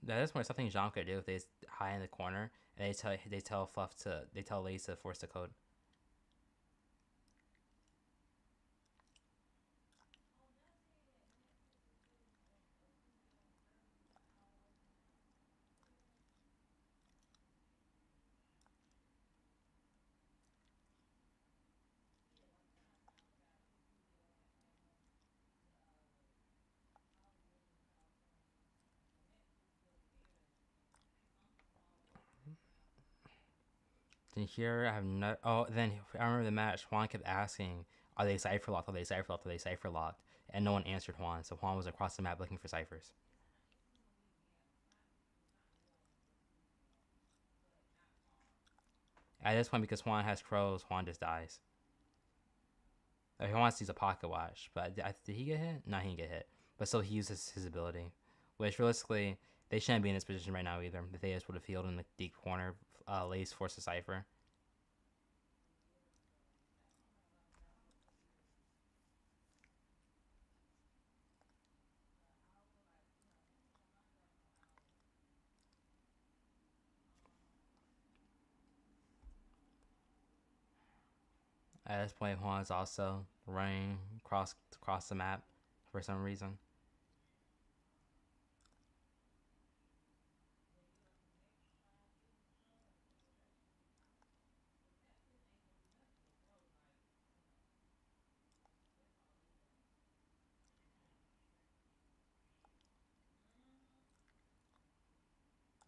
Speaker 1: At this point, something John could do if they high in the corner and they tell Lays to force the code. Then here I have no. Oh, then I remember the match. Juan kept asking, "Are they cipher locked? Are they cipher locked? Are they cipher locked?" And no one answered Juan. So Juan was across the map looking for ciphers. At this point, because Juan has crows, Juan just dies. If he wants to use a pocket watch, but did he get hit? No, he didn't get hit. But still, he uses his ability, which realistically they shouldn't be in this position right now either. If they just would have healed in the deep corner, Lays force a cipher. At this point, Juan is also running across the map for some reason.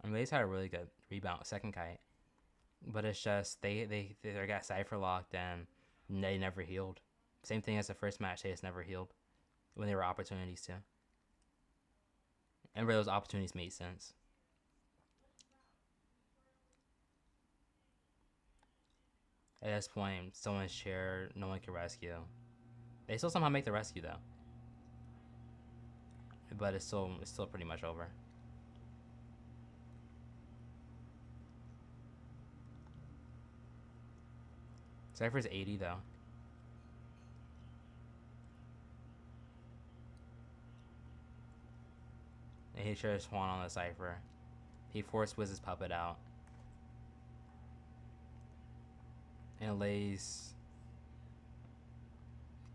Speaker 1: I mean, Lays had a really good rebound second kite, but it's just they got cipher locked and they never healed. Same thing as the first match, they just never healed when there were opportunities to. And where those opportunities made sense. At this point, someone's chair, no one can rescue. They still somehow make the rescue though, but it's still pretty much over. Cypher's 80 though. And he should have Swan on the Cypher. He forced Wiz's puppet out. And Lays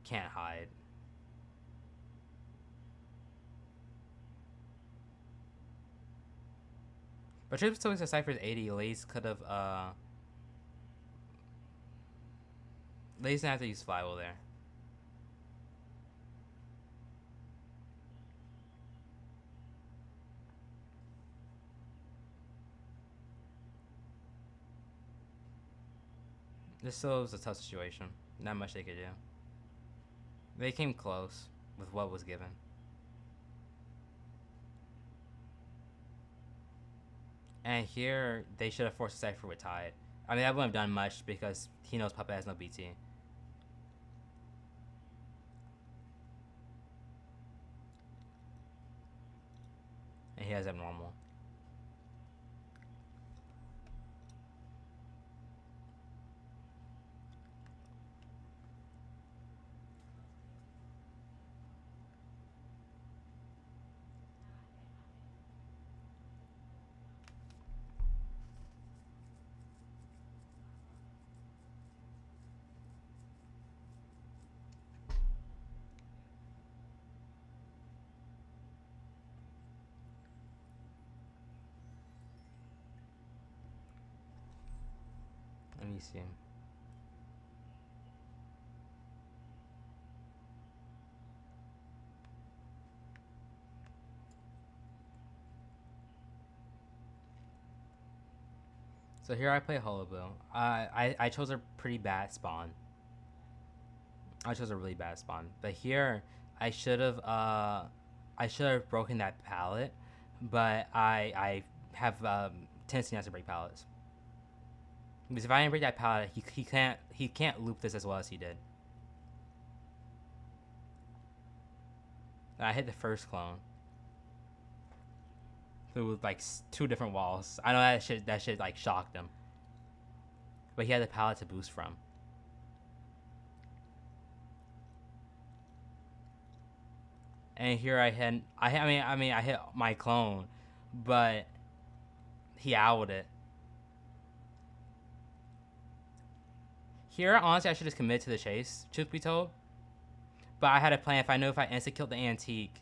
Speaker 1: can't hide. But Trips took the Cypher's 80. Lays could have Lays didn't have to use Flywheel there. This still was a tough situation. Not much they could do. They came close with what was given. And here, they should have forced a Cypher with Tide. I mean, that wouldn't have done much because he knows Puppet has no BT. And he has Abnormal. Let me see. So here I play Hullabaloo. I chose a pretty bad spawn. I chose a really bad spawn. But here I should have broken that pallet, but I have tendency not to break pallets. Because if I didn't break that pallet, he can't loop this as well as he did. I hit the first clone through like 2 different walls. I know that shit like shocked him, but he had the pallet to boost from. And here I hit my clone, but he owled it. Here, honestly, I should just commit to the chase, truth be told. But I had a plan. If I know if I insta-killed the Antique,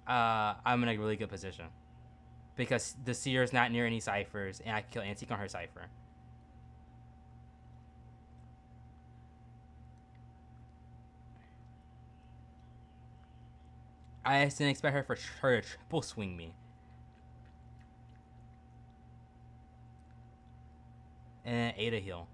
Speaker 1: I'm in a really good position. Because the Seer's not near any ciphers, and I can kill Antique on her cipher. I just didn't expect her to triple swing me. And then Ada heal.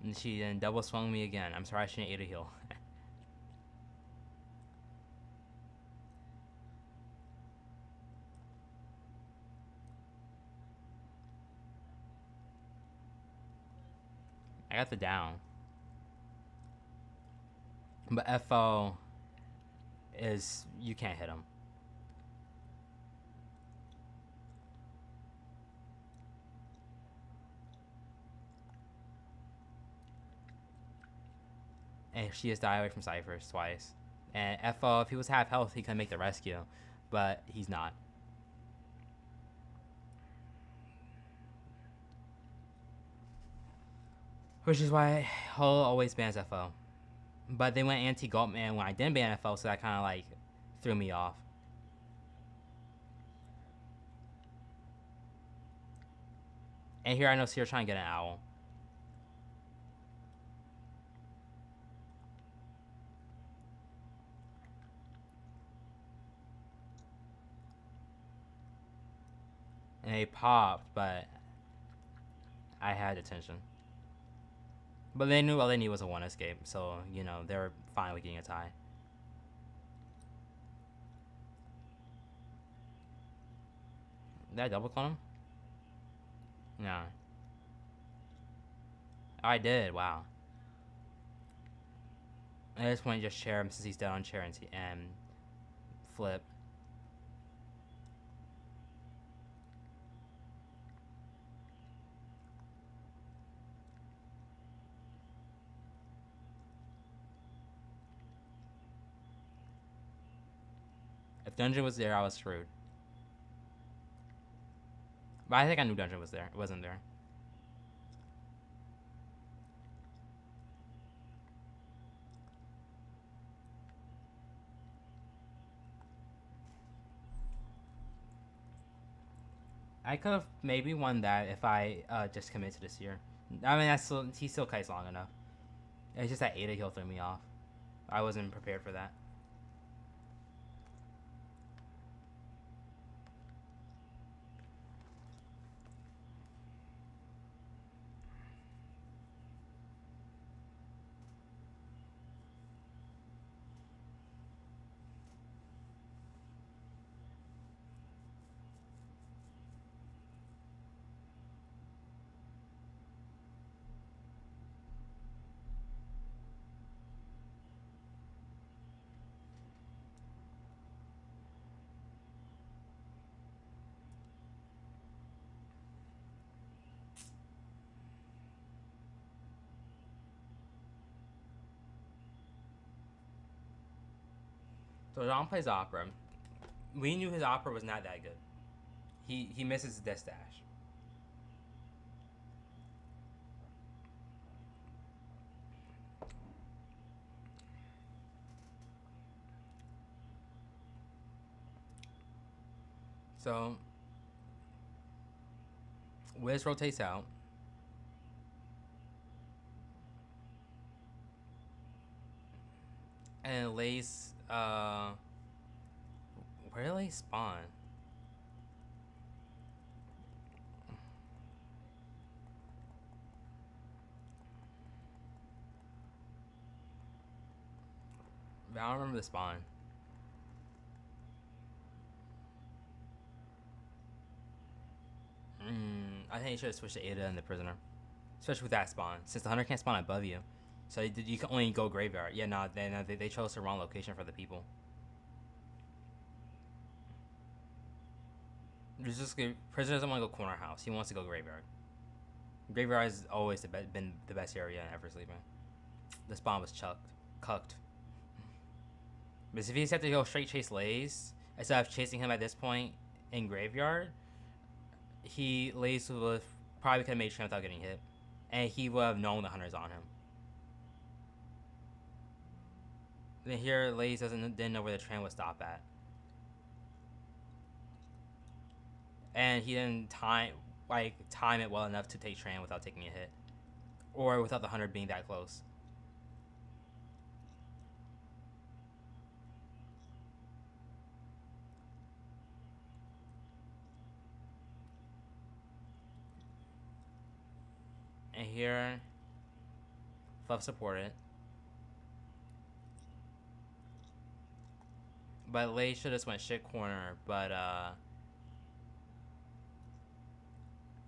Speaker 1: And she then double swung me again. I'm sorry I shouldn't Ada heal. I got the down. But FO is, you can't hit him. And she has died away from ciphers twice. And FO, if he was half health, he could make the rescue. But he's not. Which is why Hull always bans FO. But they went anti-Gulpman when I didn't ban FO, so that kind of like threw me off. And here I know Seer trying to get an owl. And they popped, but I had attention. But they knew all they needed was a 1 escape, so, you know, they were fine with getting a tie. Did I double clone him? No. Oh, I did. Wow. At this point, just chair him since he's dead on chair and flip. If dungeon was there, I was screwed. But I think I knew dungeon was there. It wasn't there. I could have maybe won that if I just committed to this year. I mean, he still kites long enough. It's just that Ada heal threw me off. I wasn't prepared for that. So John plays opera. We knew his opera was not that good. He misses this dash. So Wiz rotates out. And Lace, where did Lace spawn? I don't remember the spawn. I think you should have switched to Ada and the prisoner. Especially with that spawn, since the hunter can't spawn above you. So you can only go graveyard. Yeah, no, they chose the wrong location for the people. There's just prisoner doesn't want to go corner house. He wants to go graveyard. Graveyard has always been the best area in EverSleeping. The spawn was cucked. But if he has to go straight chase Lays instead of chasing him at this point in graveyard, Lays would probably could have made Tram without getting hit, and he would have known the hunter's on him. Then here, Lays didn't know where the train would stop at. And he didn't time it well enough to take train without taking a hit. Or without the hunter being that close. And here, Fluff supported. But Lay should have just went shit corner, but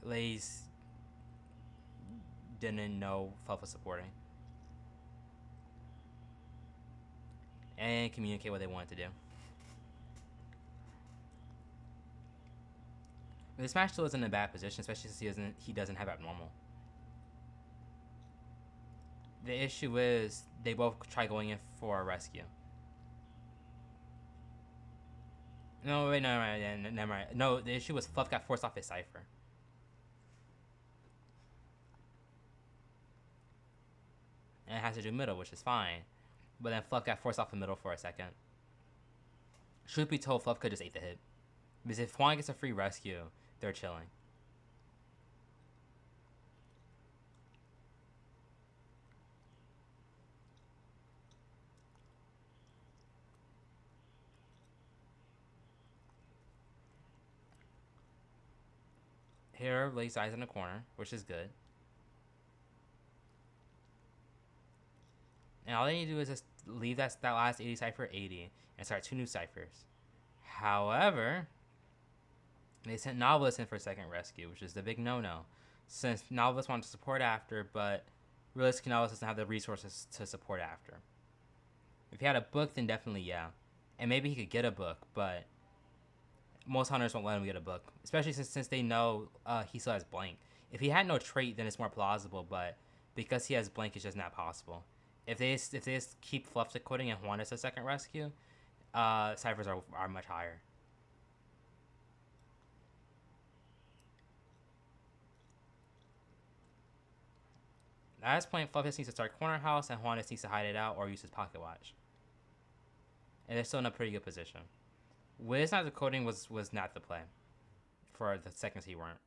Speaker 1: Lay's didn't know Fluff was supporting. And communicate what they wanted to do. This match still isn't in a bad position, especially since he doesn't have abnormal. The issue is they both try going in for a rescue. No, wait, never mind. No, the issue was Fluff got forced off his cipher. And it has to do middle, which is fine. But then Fluff got forced off the middle for a second. Truth be told, Fluff could just ate the hit. Because if Juan gets a free rescue, they're chilling. Here, Lace eyes in the corner, which is good. And all they need to do is just leave that last 80 cipher 80 and start 2 new ciphers. However, They sent Novelist in for second rescue, which is the big no-no, since Novelist wanted to support after, but realistically Novelist doesn't have the resources to support after. If he had a book, then definitely yeah, and maybe he could get a book, but most hunters won't let him get a book, especially since they know he still has blank. If he had no trait, then it's more plausible, but because he has blank, it's just not possible. If they just keep Fluff decoding and Juan as a second rescue, ciphers are much higher. At this point, Fluff just needs to start Corner House, and Juan just needs to hide it out or use his pocket watch. And they're still in a pretty good position. Wiz not decoding was not the play for the seconds he weren't.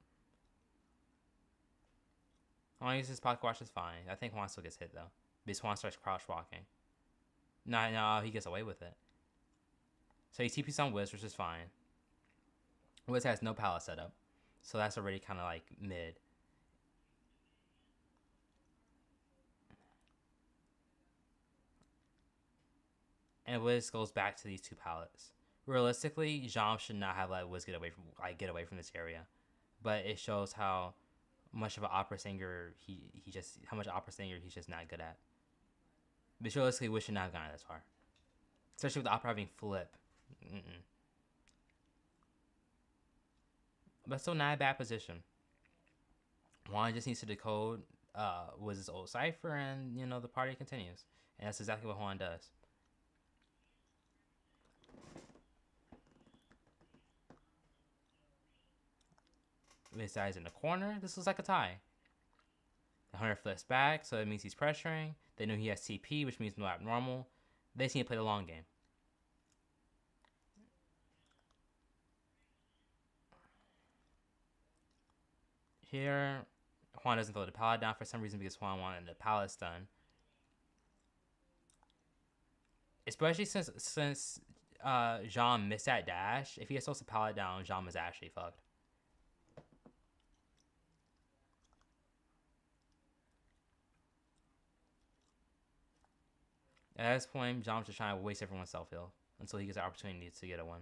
Speaker 1: Juan uses his pocket watch is fine. I think Juan still gets hit though, because Juan starts crouch walking. No, he gets away with it. So he TPs on Wiz, which is fine. Wiz has no pallet setup, so that's already kind of like mid. And Wiz goes back to these two pallets. Realistically, Jean should not have let Wiz get away from this area, but it shows how much of an opera singer he's just not good at. But realistically, Wiz should not have gotten this far, especially with the opera having flip. But still not a bad position. Juan just needs to decode Wiz's old cipher, and the party continues, and that's exactly what Juan does. Wiz dies in the corner. This looks like a tie. The hunter flips back, so it means he's pressuring. They know he has TP, which means no abnormal. They just need to play the long game. Here, Juan doesn't throw the pallet down for some reason because Juan wanted the pallets done. Especially since Jean missed that dash. If he had throws the pallet down, Jean was actually fucked. At this point, John's just trying to waste everyone's self-heal until he gets the opportunity to get a win.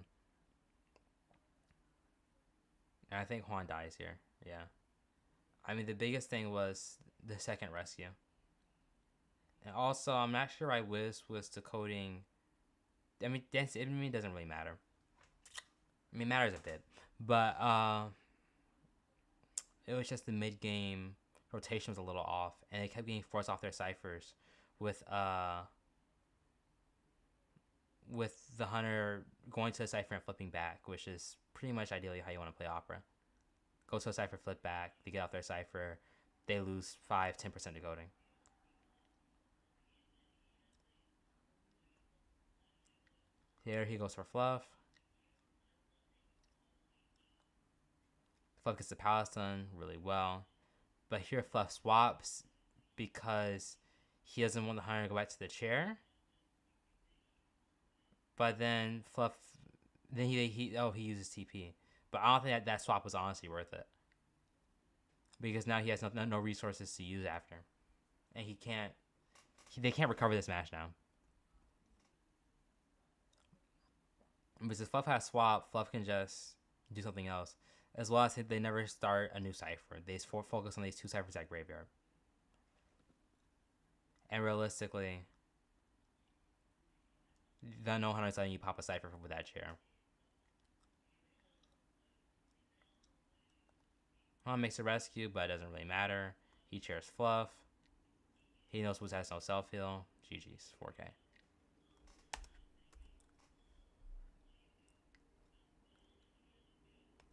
Speaker 1: And I think Juan dies here. Yeah. I mean, the biggest thing was the second rescue. And also, I'm not sure why Wiz was decoding. I mean, it doesn't really matter. I mean, it matters a bit. But it was just the mid-game rotation was a little off. And they kept getting forced off their ciphers with the hunter going to a cipher and flipping back, which is pretty much ideally how you want to play opera. Go to a cipher, flip back, they get off their cipher, they lose 5-10% decoding. Here he goes for Fluff. Fluff gets the palace done really well. But here Fluff swaps because he doesn't want the hunter to go back to the chair. But then Fluff, then he uses TP. But I don't think that swap was honestly worth it, because now he has no resources to use after, and they can't recover this match now. Because Fluff has swap, Fluff can just do something else, as well as they never start a new cipher. They focus on these two ciphers at graveyard, and realistically, the no hunter's letting you pop a cipher with that chair. Juan makes a rescue, but it doesn't really matter. He chairs Fluff. He knows Wiz has no self-heal. GG's, 4K.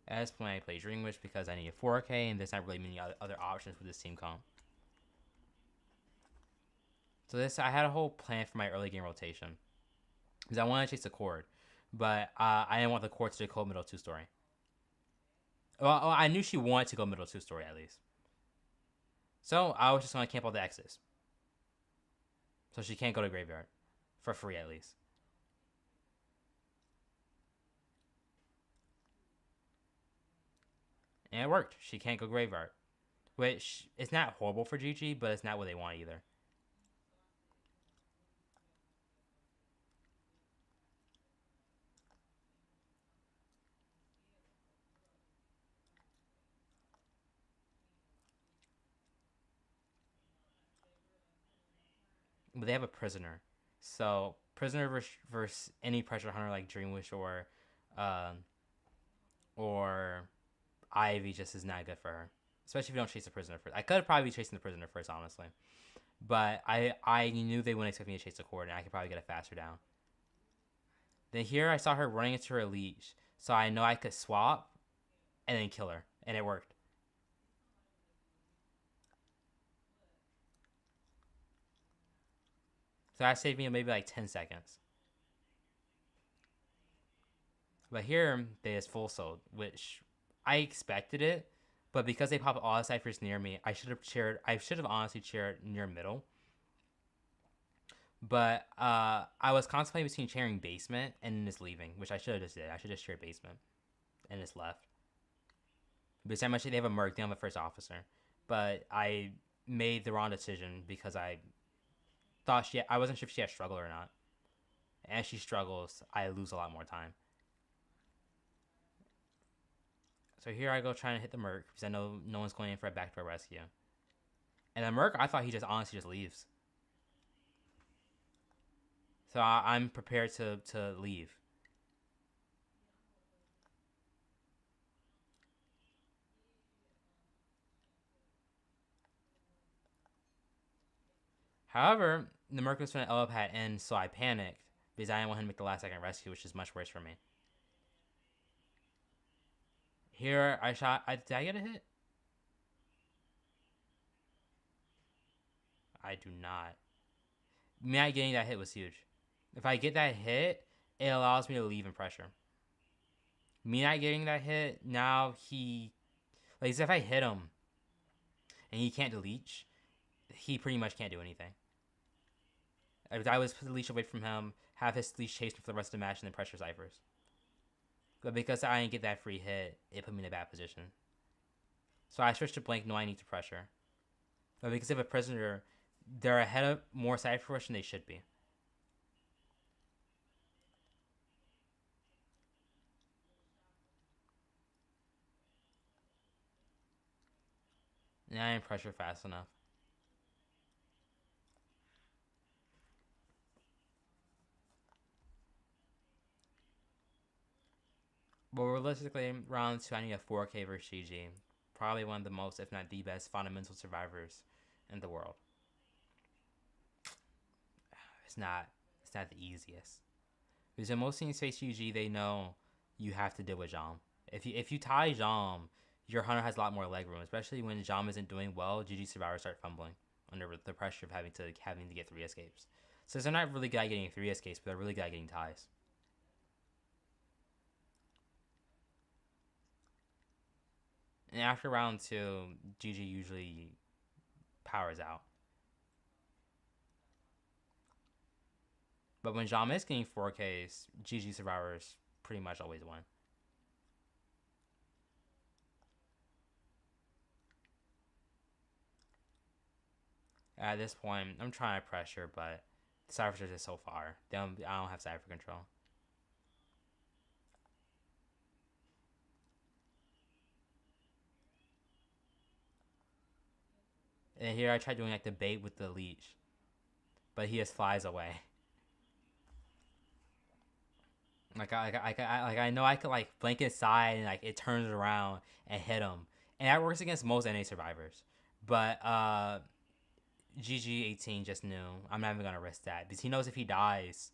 Speaker 1: At this point, I play Dream Wish because I need a 4K, and there's not really many other options with this team comp. So I had a whole plan for my early game rotation, because I wanted to chase the cord, but I didn't want the cord to decode middle 2-story. Well, I knew she wanted to go middle 2-story at least. So I was just going to camp all the X's. So she can't go to graveyard. For free at least. And it worked. She can't go graveyard. Which, it's not horrible for GG, but it's not what they want either. but they have a prisoner. So prisoner versus any pressure hunter like Dreamwish um, or Ivy just is not good for her. Especially if you don't chase the prisoner first. I could probably be chasing the prisoner first, honestly. But I knew they wouldn't expect me to chase the cord, and I could probably get it faster down. Then here I saw her running into her leash. So I know I could swap and then kill her. And it worked. So that saved me maybe like 10 seconds. But here, they just full sold, which I expected it. But because they pop all the ciphers near me, I should have honestly cheered near middle. But I was contemplating between cheering basement and just leaving, which I should have just did. I should have just cheered basement and just left. Because how much they have a merc, they have a first officer. But I made the wrong decision because I wasn't sure if she had struggle or not. And as she struggles, I lose a lot more time. So here I go trying to hit the merc because I know no one's going in for a backdoor rescue. And the merc, I thought he just honestly just leaves. So I'm prepared to leave. However, the merc was going to LL pad in, so I panicked because I didn't want him to make the last second rescue, which is much worse for me. Here I shot. Did I get a hit? I do not. Me not getting that hit was huge. If I get that hit, it allows me to leave in pressure. Me not getting that hit, now like if I hit him and he can't delete, he pretty much can't do anything. If I was put the leash away from him, have his leash chase me for the rest of the match, and then pressure ciphers. But because I didn't get that free hit, it put me in a bad position. So I switched to blank, no I need to pressure. But because of a prisoner, they're ahead of more cipher rush than they should be. And I didn't pressure fast enough. But realistically, round 2, I need a 4K versus GG. Probably one of the most, if not the best, fundamental survivors in the world. It's not the easiest. Because in most teams face UG, they know you have to deal with Jom. If you tie Jom, your hunter has a lot more leg room, especially when Jom isn't doing well. GG survivors start fumbling under the pressure of having to get 3 escapes. So they're not really good at getting 3 escapes, but they're really good at getting ties. And after round 2, GG usually powers out. But when Jom is getting 4Ks, GG survivors pretty much always win. At this point, I'm trying to pressure, but the ciphers are just so far. I don't have cipher control. And here I tried doing like the bait with the leech, but he just flies away. I know I could like blink his side and like it turns around and hit him, and that works against most NA survivors. But GG18 just knew I'm not even gonna risk that because he knows if he dies,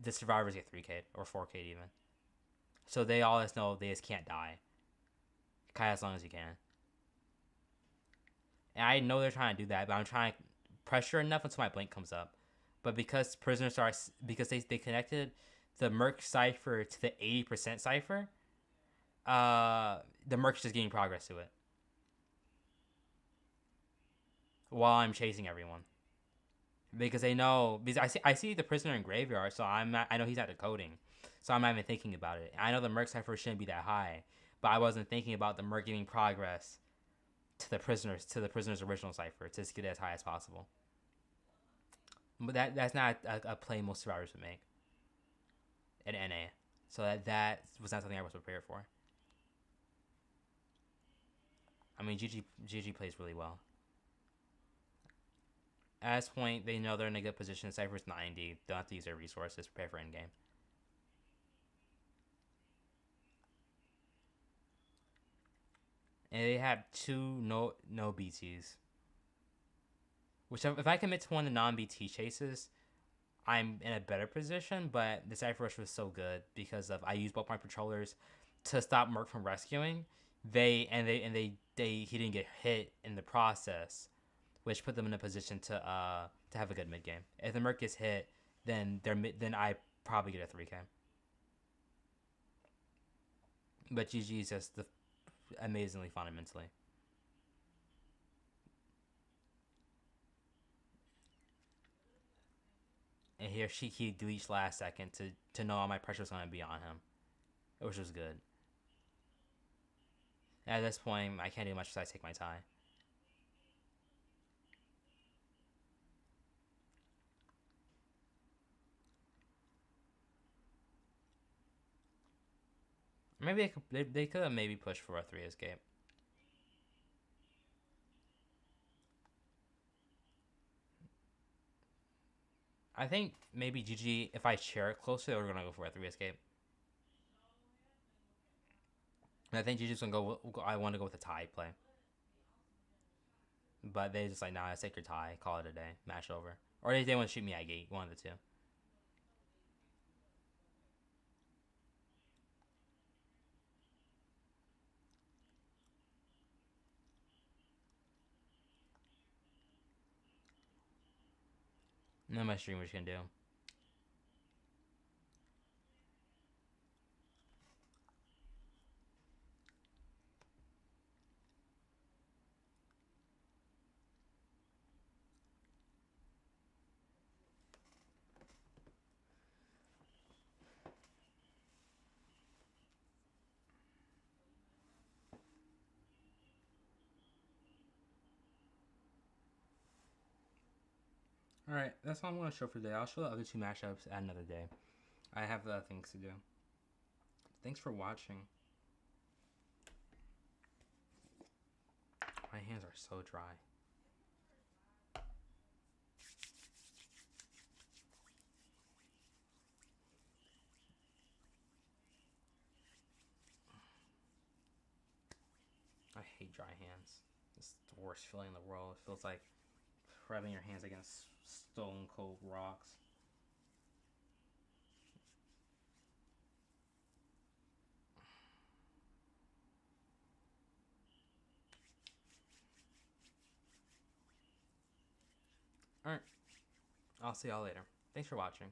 Speaker 1: the survivors get 3K or 4K even. So they all just know they just can't die. Kite as long as you can. And I know they're trying to do that, but I'm trying to pressure enough until my blink comes up. But because prisoners because they connected the Merc cipher to the 80% cipher, the Merc's just getting progress to it while I'm chasing everyone. Because they know, because I see the prisoner in graveyard, so I know he's not decoding, so I'm not even thinking about it. I know the Merc cipher shouldn't be that high, but I wasn't thinking about the Merc giving progress to the prisoner's original cipher to just get it as high as possible. But that's not a play most survivors would make in NA, so that was not something I was prepared for. I mean, GG plays really well. At this point, they know they're in a good position. Cypher's 90. Don't have to use their resources. Prepare for endgame. And they have two no BTs. Which, if I commit to one of the non-BT chases, I'm in a better position. But the Cypher Rush was so good because of I used both my patrollers to stop Merc from rescuing. He didn't get hit in the process, which put them in a position to have a good mid game. If the Merc gets hit, then I probably get a 3K. But GG is just amazingly fundamentally. And here he deletes last second to know all my pressure was going to be on him, which was good. At this point, I can't do much besides take my tie. Maybe they could have maybe pushed for a 3 escape. I think maybe GG, if I chair it closer, we're going to go for a 3 escape. And I think GG's going to go, I want to go with a tie play. But they just like, nah, let's take your tie, call it a day, match over. Or they want to shoot me at gate, one of the two. None of my streamers can do. Alright, that's all I'm going to show for today. I'll show the other 2 matchups at another day. I have other things to do. Thanks for watching. My hands are so dry. I hate dry hands. It's the worst feeling in the world. It feels like rubbing your hands against stone cold rocks. Alright. I'll see y'all later. Thanks for watching.